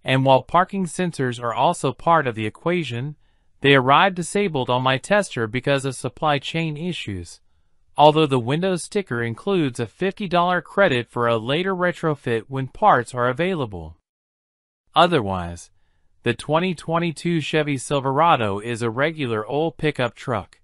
and while parking sensors are also part of the equation, they arrived disabled on my tester because of supply chain issues, although the Windows sticker includes a $50 credit for a later retrofit when parts are available. Otherwise, the 2022 Chevy Silverado is a regular old pickup truck.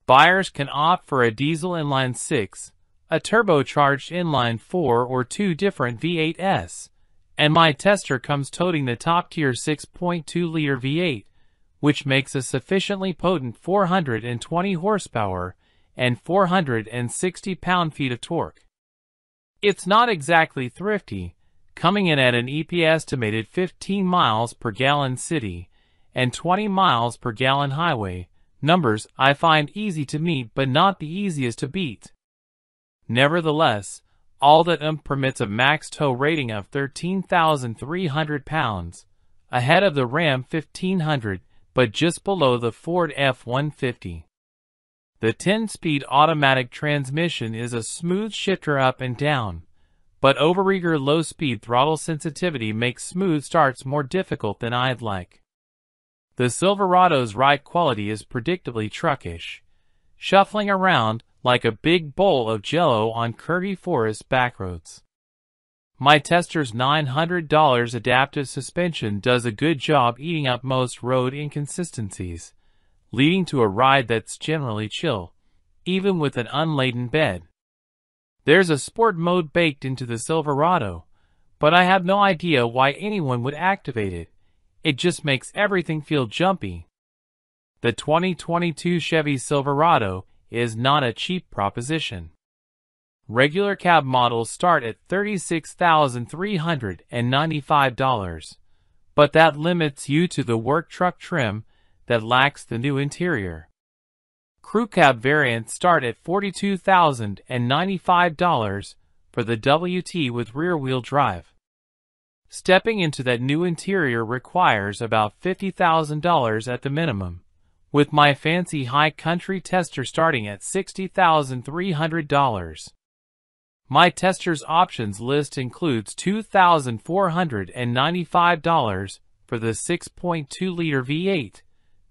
Buyers can opt for a diesel inline-6, a turbocharged inline-4, or two different V8s, and my tester comes toting the top-tier 6.2-liter V8, which makes a sufficiently potent 420 horsepower and 460 pound-feet of torque. It's not exactly thrifty, coming in at an EP estimated 15 miles per gallon city and 20 miles per gallon highway, numbers I find easy to meet but not the easiest to beat. Nevertheless, all that permits a max tow rating of 13,300 pounds, ahead of the Ram 1500 but just below the Ford F-150. The 10-speed automatic transmission is a smooth shifter up and down, but overeager low-speed throttle sensitivity makes smooth starts more difficult than I'd like. The Silverado's ride quality is predictably truckish, shuffling around like a big bowl of Jell-O on curvy forest backroads. My tester's $900 adaptive suspension does a good job eating up most road inconsistencies, leading to a ride that's generally chill, even with an unladen bed. There's a sport mode baked into the Silverado, but I have no idea why anyone would activate it. It just makes everything feel jumpy. The 2022 Chevy Silverado is not a cheap proposition. Regular cab models start at $36,395, but that limits you to the work truck trim that lacks the new interior. Crew cab variants start at $42,095 for the WT with rear-wheel drive. Stepping into that new interior requires about $50,000 at the minimum, with my fancy high country tester starting at $60,300. My tester's options list includes $2,495 for the 6.2-liter V8,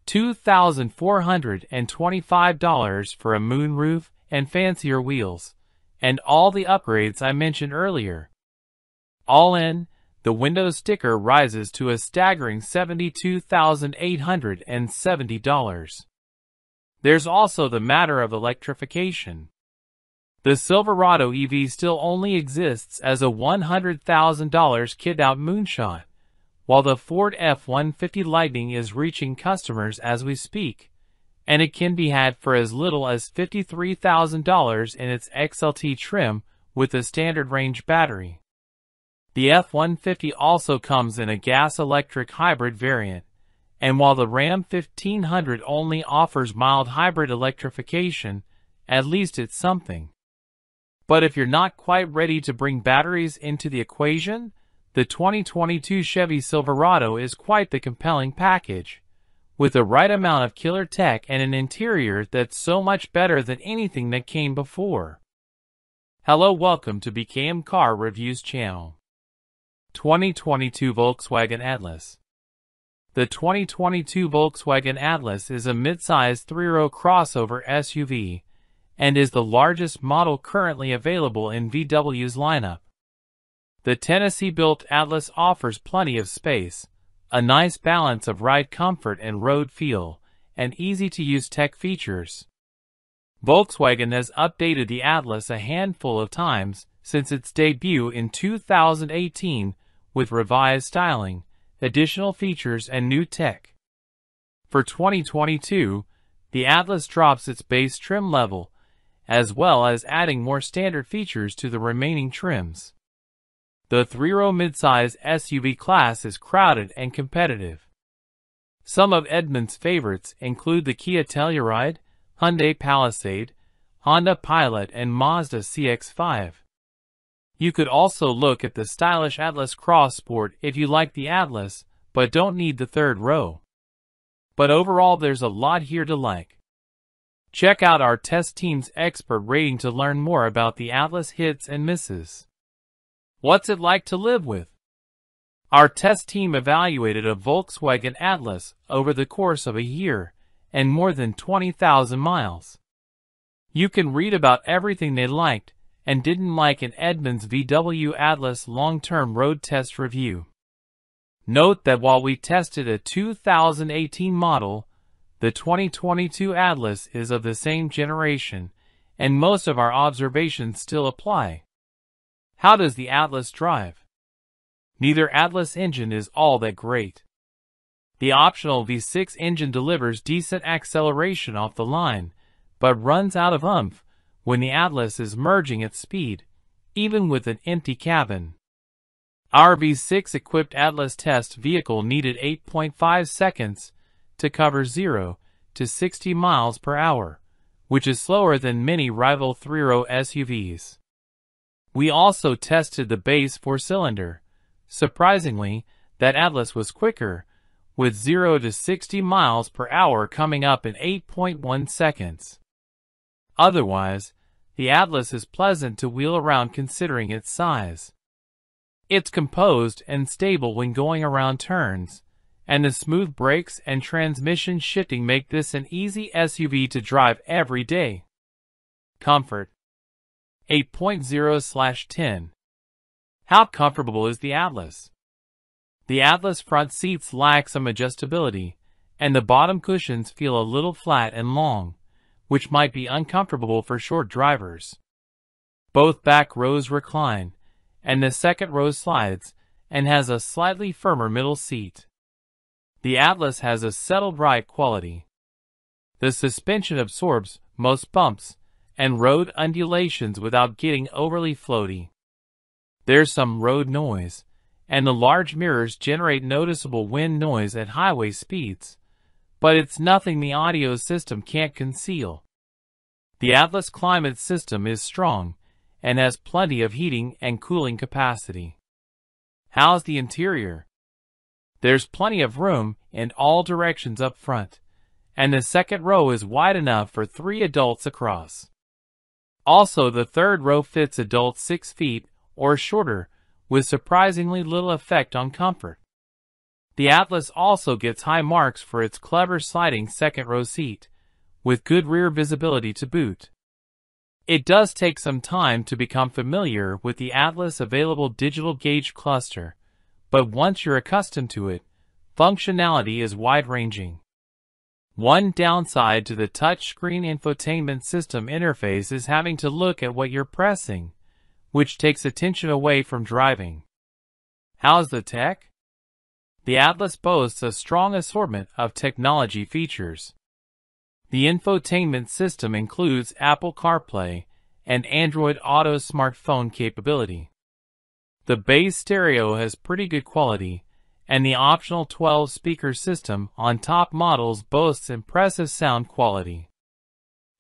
$2,425 for a moonroof and fancier wheels, and all the upgrades I mentioned earlier. All in, the Windows sticker rises to a staggering $72,870. There's also the matter of electrification. The Silverado EV still only exists as a $100,000 kid-out moonshot, while the Ford F-150 Lightning is reaching customers as we speak, and it can be had for as little as $53,000 in its XLT trim with a standard range battery. The F-150 also comes in a gas-electric hybrid variant, and while the Ram 1500 only offers mild hybrid electrification, at least it's something. But if you're not quite ready to bring batteries into the equation, the 2022 Chevy Silverado is quite the compelling package, with the right amount of killer tech and an interior that's so much better than anything that came before. Hello, welcome to BKM Car Reviews channel. 2022 Volkswagen Atlas. The 2022 Volkswagen Atlas is a mid-size three-row crossover SUV and is the largest model currently available in VW's lineup. The Tennessee-built Atlas offers plenty of space, a nice balance of ride comfort and road feel, and easy-to-use tech features. Volkswagen has updated the Atlas a handful of times since its debut in 2018 with revised styling, additional features, and new tech. For 2022, the Atlas drops its base trim level, as well as adding more standard features to the remaining trims. The three-row midsize SUV class is crowded and competitive. Some of Edmund's favorites include the Kia Telluride, Hyundai Palisade, Honda Pilot, and Mazda CX-5. You could also look at the stylish Atlas Cross Sport if you like the Atlas, but don't need the third row. But overall, there's a lot here to like. Check out our test team's expert rating to learn more about the Atlas hits and misses. What's it like to live with? Our test team evaluated a Volkswagen Atlas over the course of a year and more than 20,000 miles. You can read about everything they liked and didn't like in Edmund's VW Atlas long-term road test review. Note that while we tested a 2018 model, the 2022 Atlas is of the same generation, and most of our observations still apply. How does the Atlas drive? Neither Atlas engine is all that great. The optional V6 engine delivers decent acceleration off the line, but runs out of oomph when the Atlas is merging at speed, even with an empty cabin. Our V6-equipped Atlas test vehicle needed 8.5 seconds to cover 0 to 60 miles per hour, which is slower than many rival three-row SUVs. We also tested the base four-cylinder. Surprisingly, that Atlas was quicker, with 0 to 60 miles per hour coming up in 8.1 seconds. Otherwise, the Atlas is pleasant to wheel around considering its size. It's composed and stable when going around turns, and the smooth brakes and transmission shifting make this an easy SUV to drive every day. Comfort. 8.0/10. How comfortable is the Atlas? The Atlas front seats lack some adjustability, and the bottom cushions feel a little flat and long, which might be uncomfortable for short drivers. Both back rows recline, and the second row slides and has a slightly firmer middle seat. The Atlas has a settled ride quality. The suspension absorbs most bumps and road undulations without getting overly floaty. There's some road noise, and the large mirrors generate noticeable wind noise at highway speeds, but it's nothing the audio system can't conceal. The Atlas climate system is strong and has plenty of heating and cooling capacity. How's the interior? There's plenty of room in all directions up front, and the second row is wide enough for 3 adults across. Also, the third row fits adults 6 feet or shorter, with surprisingly little effect on comfort. The Atlas also gets high marks for its clever sliding second row seat, with good rear visibility to boot. It does take some time to become familiar with the Atlas available digital gauge cluster, but once you're accustomed to it, functionality is wide-ranging. One downside to the touchscreen infotainment system interface is having to look at what you're pressing, which takes attention away from driving. How's the tech? The Atlas boasts a strong assortment of technology features. The infotainment system includes Apple CarPlay and Android Auto smartphone capability. The base stereo has pretty good quality, and the optional 12-speaker system on top models boasts impressive sound quality.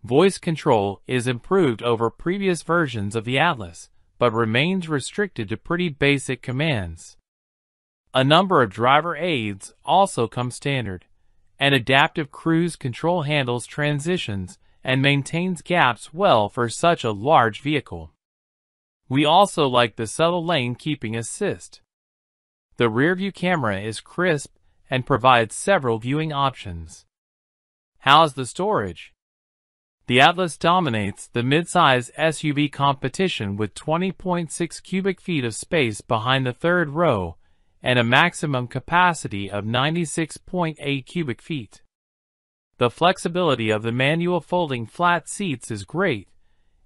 Voice control is improved over previous versions of the Atlas, but remains restricted to pretty basic commands. A number of driver aids also come standard, and adaptive cruise control handles transitions and maintains gaps well for such a large vehicle. We also like the subtle lane keeping assist. The rear-view camera is crisp and provides several viewing options. How's the storage? The Atlas dominates the midsize SUV competition with 20.6 cubic feet of space behind the third row and a maximum capacity of 96.8 cubic feet. The flexibility of the manual folding flat seats is great,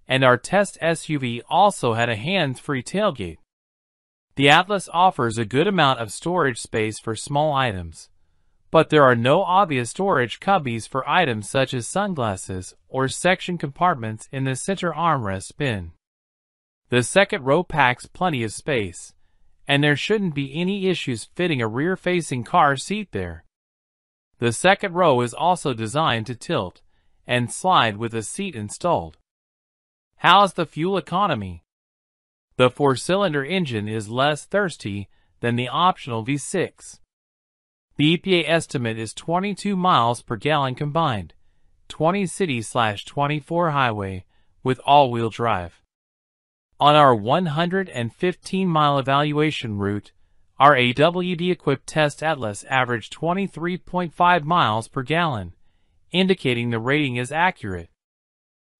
and our test SUV also had a hands-free tailgate. The Atlas offers a good amount of storage space for small items, but there are no obvious storage cubbies for items such as sunglasses or section compartments in the center armrest bin. The second row packs plenty of space, and there shouldn't be any issues fitting a rear-facing car seat there. The second row is also designed to tilt and slide with a seat installed. How's the fuel economy? The 4-cylinder engine is less thirsty than the optional V6. The EPA estimate is 22 miles per gallon combined, 20 city/24 highway, with all-wheel drive. On our 115-mile evaluation route, our AWD-equipped test Atlas averaged 23.5 miles per gallon, indicating the rating is accurate.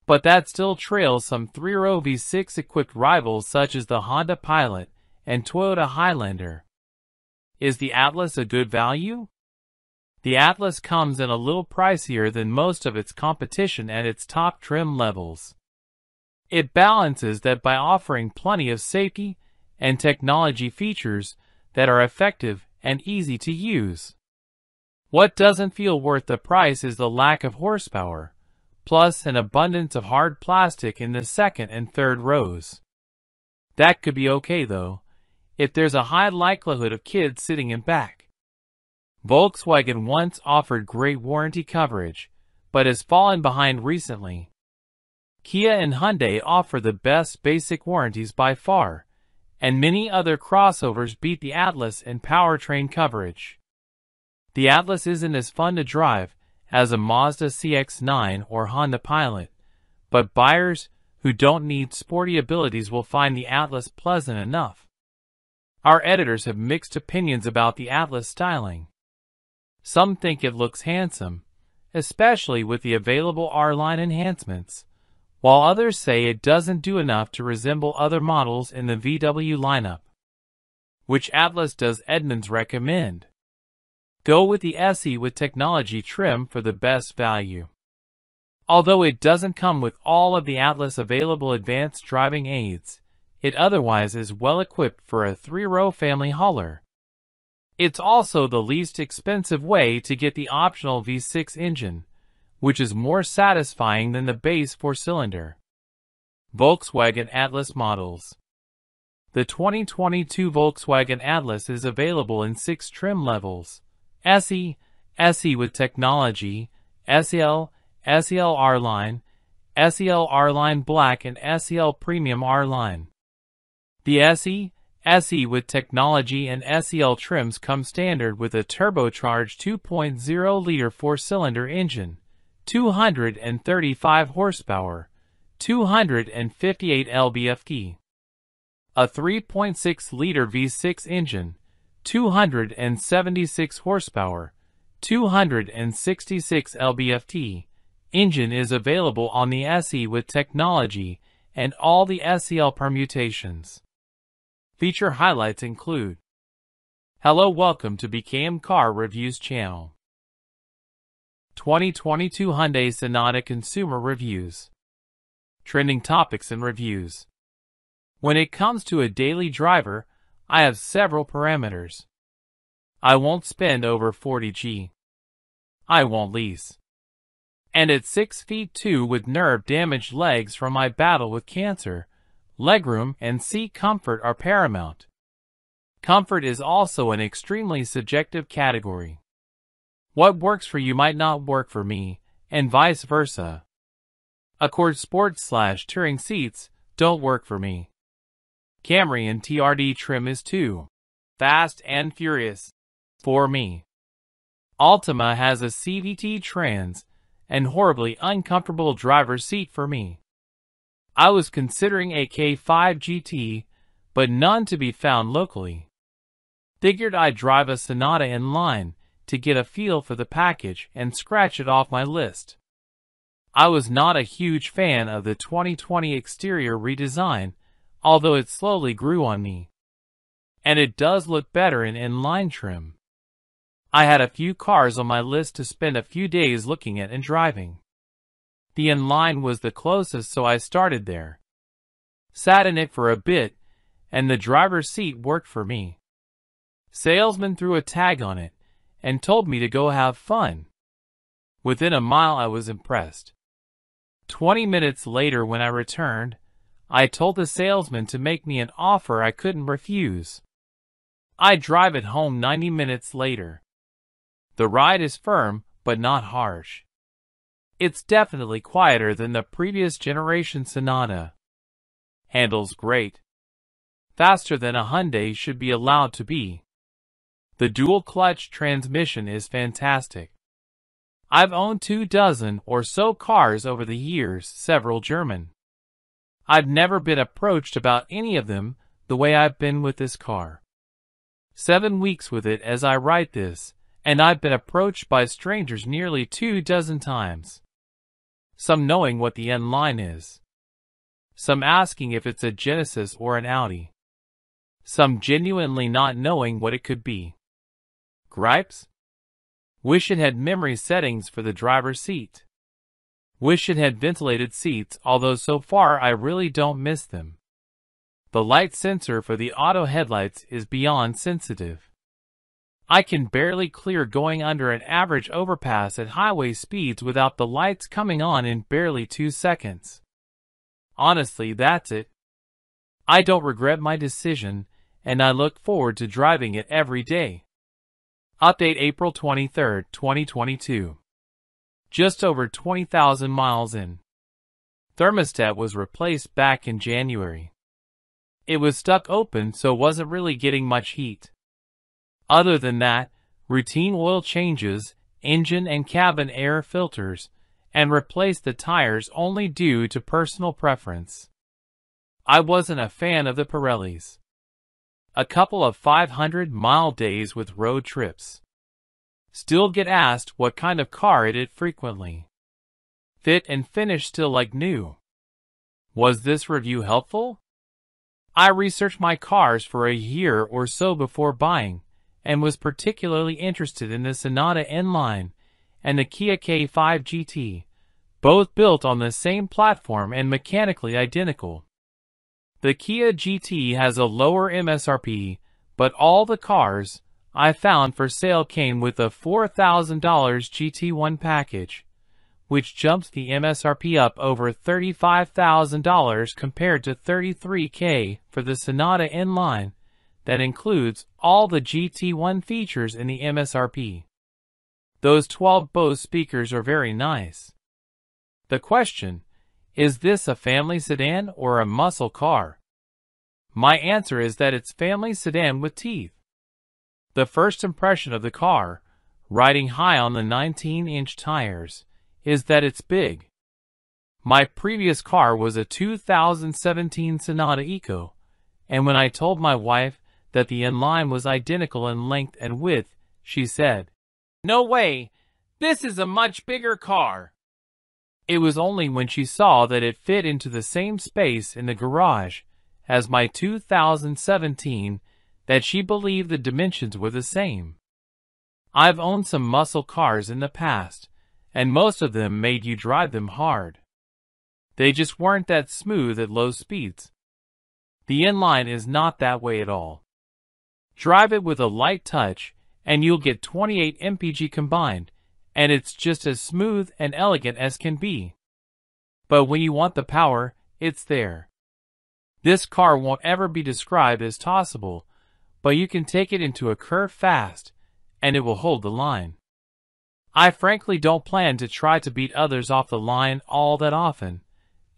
But that still trails some 3-row V6-equipped rivals such as the Honda Pilot and Toyota Highlander. Is the Atlas a good value? The Atlas comes in a little pricier than most of its competition at its top trim levels. It balances that by offering plenty of safety and technology features that are effective and easy to use. What doesn't feel worth the price is the lack of horsepower, plus an abundance of hard plastic in the second and third rows. That could be okay though, if there's a high likelihood of kids sitting in back. Volkswagen once offered great warranty coverage, but has fallen behind recently. Kia and Hyundai offer the best basic warranties by far, and many other crossovers beat the Atlas in powertrain coverage. The Atlas isn't as fun to drive as a Mazda CX-9 or Honda Pilot, but buyers who don't need sporty abilities will find the Atlas pleasant enough. Our editors have mixed opinions about the Atlas styling. Some think it looks handsome, especially with the available R-Line enhancements, while others say it doesn't do enough to resemble other models in the VW lineup. Which Atlas does Edmunds recommend? Go with the SE with technology trim for the best value. Although it doesn't come with all of the Atlas available advanced driving aids, it otherwise is well equipped for a 3-row family hauler. It's also the least expensive way to get the optional V6 engine, which is more satisfying than the base 4-cylinder. Volkswagen Atlas models. The 2022 Volkswagen Atlas is available in 6 trim levels: SE, SE with technology, SEL, SEL R-Line, SEL R-Line Black, and SEL Premium R-Line. The SE, SE with technology, and SEL trims come standard with a turbocharged 2.0-liter 4-cylinder engine, 235 horsepower, 258 lb-ft. A 3.6-liter V6 engine, 276 horsepower, 266 lb-ft. Engine is available on the SE with technology and all the SEL permutations. Feature highlights include: Hello, welcome to BKM Car Reviews channel. 2022 Hyundai Sonata Consumer Reviews. Trending topics and reviews. When it comes to a daily driver, I have several parameters. I won't spend over 40G. I won't lease. And at 6 feet 2 with nerve-damaged legs from my battle with cancer, legroom and seat comfort are paramount. Comfort is also an extremely subjective category. What works for you might not work for me, and vice versa. Accord Sport/touring seats don't work for me. Camry and TRD trim is too fast and furious for me. Altima has a CVT Trans and horribly uncomfortable driver's seat for me. I was considering a K5 GT, but none to be found locally. Figured I'd drive a Sonata in line to get a feel for the package and scratch it off my list. I was not a huge fan of the 2020 exterior redesign, although it slowly grew on me. And it does look better in inline trim. I had a few cars on my list to spend a few days looking at and driving. The inline was the closest, so I started there. Sat in it for a bit, and the driver's seat worked for me. Salesman threw a tag on it and told me to go have fun. Within a mile I was impressed. 20 minutes later when I returned, I told the salesman to make me an offer I couldn't refuse. I drive it home 90 minutes later. The ride is firm, but not harsh. It's definitely quieter than the previous generation Sonata. Handles great. Faster than a Hyundai should be allowed to be. The dual-clutch transmission is fantastic. I've owned 24 or so cars over the years, several German. I've never been approached about any of them the way I've been with this car. 7 weeks with it as I write this, and I've been approached by strangers nearly 24 times. Some knowing what the N-Line is. Some asking if it's a Genesis or an Audi. Some genuinely not knowing what it could be. Gripes? Wish it had memory settings for the driver's seat. Wish it had ventilated seats, although so far I really don't miss them. The light sensor for the auto headlights is beyond sensitive. I can barely clear going under an average overpass at highway speeds without the lights coming on in barely 2 seconds. Honestly, that's it. I don't regret my decision, and I look forward to driving it every day. Update April 23, 2022. Just over 20,000 miles in. Thermostat was replaced back in January. It was stuck open, so wasn't really getting much heat. Other than that, routine oil changes, engine and cabin air filters, and replaced the tires only due to personal preference. I wasn't a fan of the Pirellis. A couple of 500-mile days with road trips. Still get asked what kind of car it is frequently. Fit and finish still like new. Was this review helpful? I researched my cars for a year or so before buying, and was particularly interested in the Sonata N-Line and the Kia K5 GT, both built on the same platform and mechanically identical. The Kia GT has a lower MSRP, but all the cars I found for sale came with a $4,000 GT1 package, which jumps the MSRP up over $35,000 compared to $33,000 for the Sonata N-Line that includes all the GT1 features in the MSRP. Those 12 Bose speakers are very nice. The question, is this a family sedan or a muscle car? My answer is that it's family sedan with teeth. The first impression of the car, riding high on the 19-inch tires, is that it's big. My previous car was a 2017 Sonata Eco, and when I told my wife that the N-Line was identical in length and width, she said, "No way, this is a much bigger car." It was only when she saw that it fit into the same space in the garage as my 2017 that she believed the dimensions were the same. I've owned some muscle cars in the past, and most of them made you drive them hard. They just weren't that smooth at low speeds. The N-Line is not that way at all. Drive it with a light touch, and you'll get 28 mpg combined, and it's just as smooth and elegant as can be. But when you want the power, it's there. This car won't ever be described as tossable, but you can take it into a curve fast, and it will hold the line. I frankly don't plan to try to beat others off the line all that often,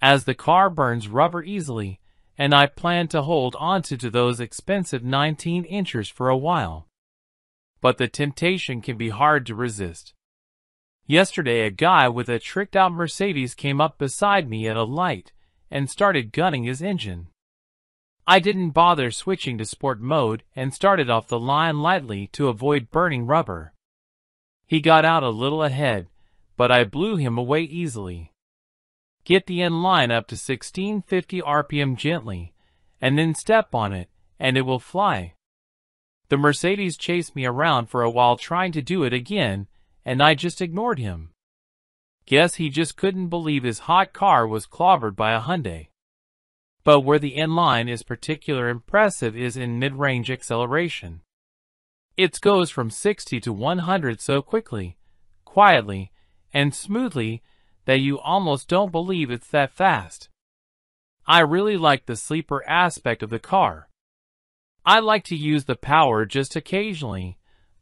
as the car burns rubber easily, and I plan to hold onto those expensive 19-inchers for a while. But the temptation can be hard to resist. Yesterday, a guy with a tricked-out Mercedes came up beside me at a light and started gunning his engine. I didn't bother switching to sport mode and started off the line lightly to avoid burning rubber. He got out a little ahead, but I blew him away easily. Get the end line up to 1650 RPM gently, and then step on it, and it will fly. The Mercedes chased me around for a while trying to do it again, and I just ignored him. Guess he just couldn't believe his hot car was clobbered by a Hyundai. But where the inline is particularly impressive is in mid-range acceleration. It goes from 60 to 100 so quickly, quietly, and smoothly that you almost don't believe it's that fast. I really like the sleeper aspect of the car. I like to use the power just occasionally,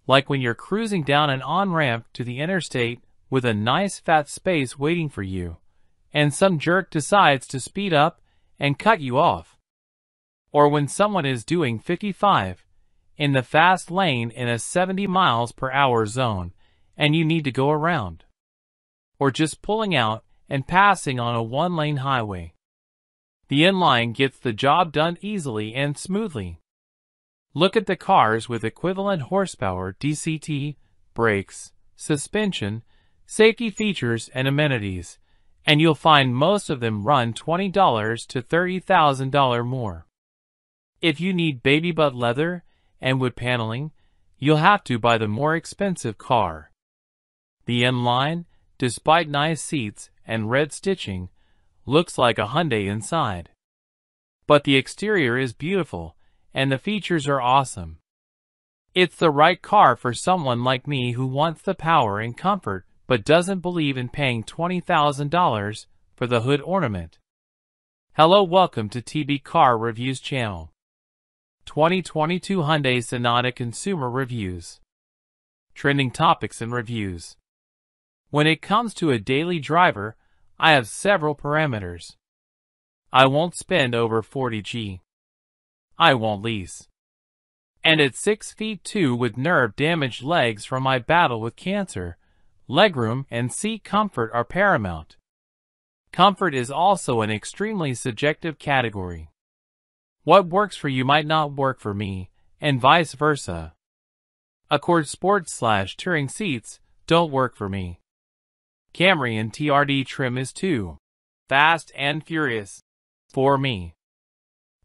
like when you're cruising down an on-ramp to the interstate with a nice fat space waiting for you, and some jerk decides to speed up and cut you off. Or when someone is doing 55 in the fast lane in a 70 miles per hour zone and you need to go around. Or just pulling out and passing on a one-lane highway. The inline gets the job done easily and smoothly. Look at the cars with equivalent horsepower, DCT, brakes, suspension, safety features, and amenities, and you'll find most of them run $20 to $30,000 more. If you need baby butt leather and wood paneling, you'll have to buy the more expensive car. The inline, despite nice seats and red stitching, looks like a Hyundai inside. But the exterior is beautiful, and the features are awesome. It's the right car for someone like me who wants the power and comfort but doesn't believe in paying $20,000 for the hood ornament. Hello, welcome to TB Car Reviews channel. 2022 Hyundai Sonata Consumer Reviews. Trending topics and reviews. When it comes to a daily driver, I have several parameters. I won't spend over $40,000. I won't lease. And at 6'2" with nerve-damaged legs from my battle with cancer, legroom and seat comfort are paramount. Comfort is also an extremely subjective category. What works for you might not work for me, and vice versa. Accord Sport/Touring seats don't work for me. Camry and TRD trim is too fast and furious for me.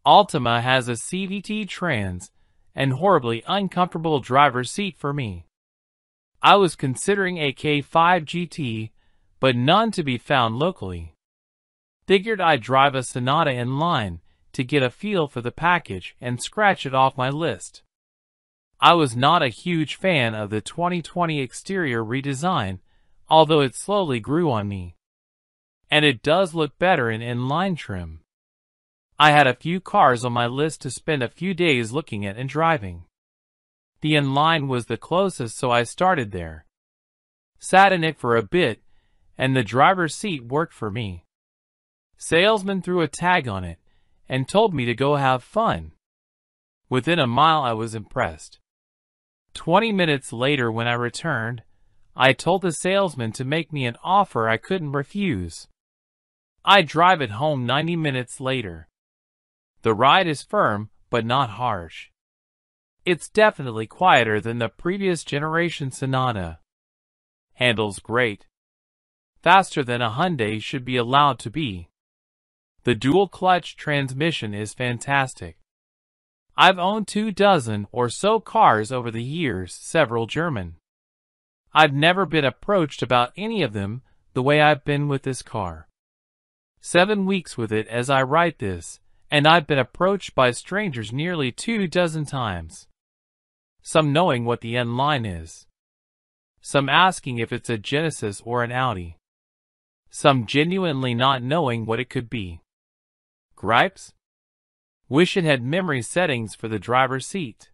Altima has a CVT Trans and horribly uncomfortable driver's seat for me. I was considering a K5 GT, but none to be found locally. Figured I'd drive a Sonata in line to get a feel for the package and scratch it off my list. I was not a huge fan of the 2020 exterior redesign, although it slowly grew on me. And it does look better in inline trim. I had a few cars on my list to spend a few days looking at and driving. The inline was the closest, so I started there. Sat in it for a bit, and the driver's seat worked for me. Salesman threw a tag on it and told me to go have fun. Within a mile I was impressed. 20 minutes later when I returned, I told the salesman to make me an offer I couldn't refuse. I drive it home 90 minutes later. The ride is firm, but not harsh. It's definitely quieter than the previous generation Sonata. Handles great. Faster than a Hyundai should be allowed to be. The dual-clutch transmission is fantastic. I've owned 24 or so cars over the years, several German. I've never been approached about any of them the way I've been with this car. 7 weeks with it as I write this, and I've been approached by strangers nearly 24 times. some knowing what the N-Line is, some asking if it's a Genesis or an Audi, some genuinely not knowing what it could be. Gripes? Wish it had memory settings for the driver's seat.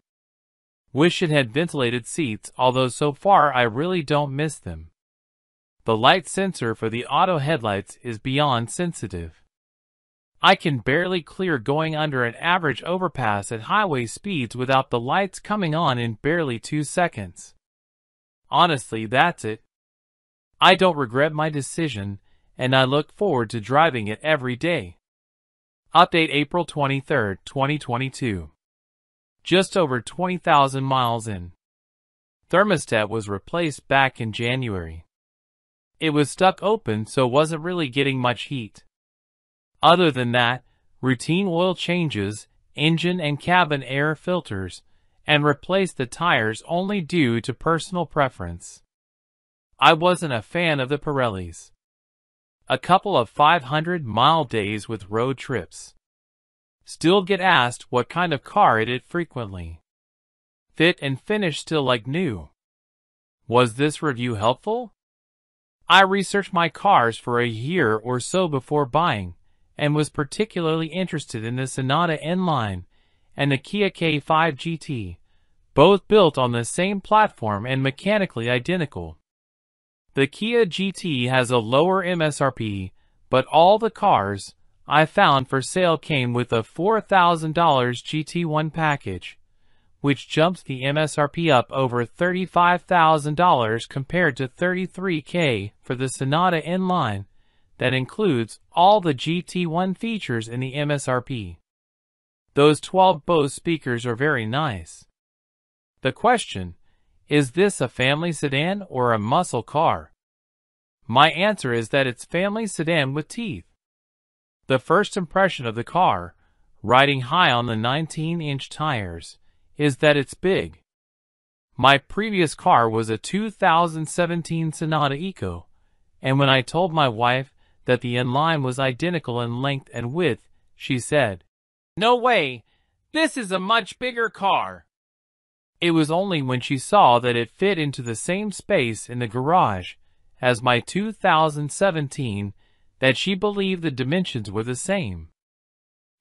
Wish it had ventilated seats, although so far I really don't miss them. The light sensor for the auto headlights is beyond sensitive. I can barely clear going under an average overpass at highway speeds without the lights coming on in barely 2 seconds. Honestly, that's it. I don't regret my decision, and I look forward to driving it every day. Update April 23, 2022. Just over 20,000 miles in. Thermostat was replaced back in January. It was stuck open, so wasn't really getting much heat. Other than that, routine oil changes, engine and cabin air filters, and replaced the tires only due to personal preference. I wasn't a fan of the Pirellis. A couple of 500-mile days with road trips. Still get asked what kind of car it is frequently. Fit and finish still like new. Was this review helpful? I researched my cars for a year or so before buying, and was particularly interested in the Sonata N-Line and the Kia K5 GT, both built on the same platform and mechanically identical. The Kia GT has a lower MSRP, but all the cars I found for sale came with a $4,000 GT1 package, which jumps the MSRP up over $35,000 compared to $33,000 for the Sonata N-Line that includes all the GT1 features in the MSRP. Those 12 Bose speakers are very nice. The question, is this a family sedan or a muscle car? My answer is that it's family sedan with teeth. The first impression of the car, riding high on the 19-inch tires, is that it's big. My previous car was a 2017 Sonata Eco, and when I told my wife that the N-Line was identical in length and width, she said, "No way, this is a much bigger car." It was only when she saw that it fit into the same space in the garage as my 2017 that she believed the dimensions were the same.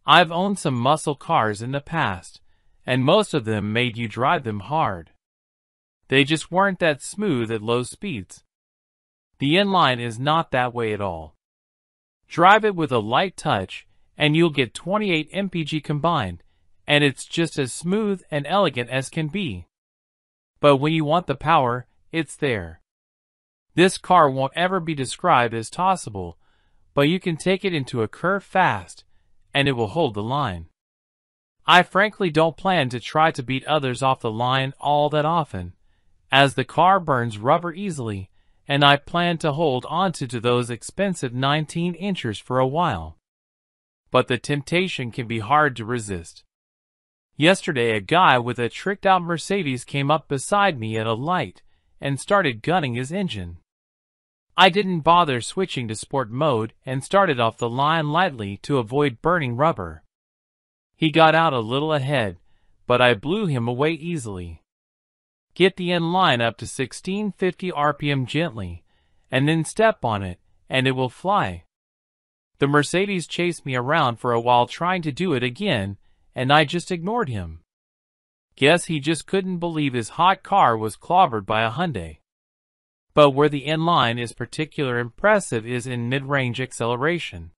I've owned some muscle cars in the past, and most of them made you drive them hard. They just weren't that smooth at low speeds. The N-Line is not that way at all. Drive it with a light touch, and you'll get 28 mpg combined, and it's just as smooth and elegant as can be. But when you want the power, it's there. This car won't ever be described as tossable, but you can take it into a curve fast, and it will hold the line. I frankly don't plan to try to beat others off the line all that often, as the car burns rubber easily, and I plan to hold onto those expensive 19-inchers for a while. But the temptation can be hard to resist. Yesterday a guy with a tricked-out Mercedes came up beside me at a light and started gunning his engine. I didn't bother switching to sport mode and started off the line lightly to avoid burning rubber. He got out a little ahead, but I blew him away easily. Get the N-Line up to 1650 RPM gently, and then step on it, and it will fly. The Mercedes chased me around for a while trying to do it again, and I just ignored him. Guess he just couldn't believe his hot car was clobbered by a Hyundai. But where the N-Line is particularly impressive is in mid-range acceleration.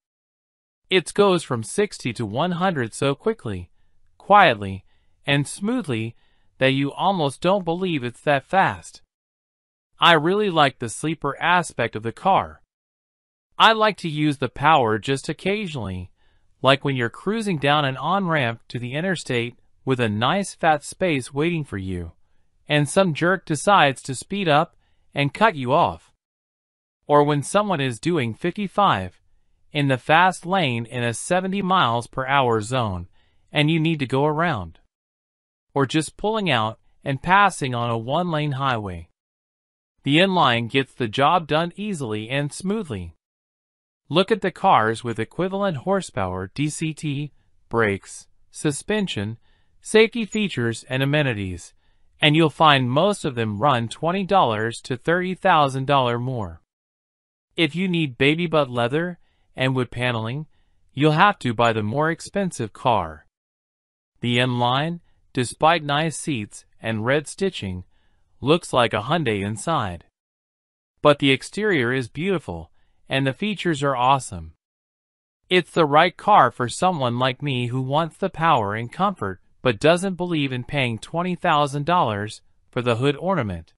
It goes from 60 to 100 so quickly, quietly, and smoothly that you almost don't believe it's that fast. I really like the sleeper aspect of the car. I like to use the power just occasionally, like when you're cruising down an on-ramp to the interstate with a nice fat space waiting for you, and some jerk decides to speed up and cut you off. Or when someone is doing 55 in the fast lane in a 70 miles per hour zone and you need to go around. Or just pulling out and passing on a one-lane highway. The N-Line gets the job done easily and smoothly. Look at the cars with equivalent horsepower, DCT, brakes, suspension, safety features and amenities, and you'll find most of them run $20 to $30,000 more. If you need baby butt leather and wood paneling, you'll have to buy the more expensive car. The M-Line, despite nice seats and red stitching, looks like a Hyundai inside. But the exterior is beautiful, and the features are awesome. It's the right car for someone like me who wants the power and comfort but doesn't believe in paying $20,000 for the hood ornament.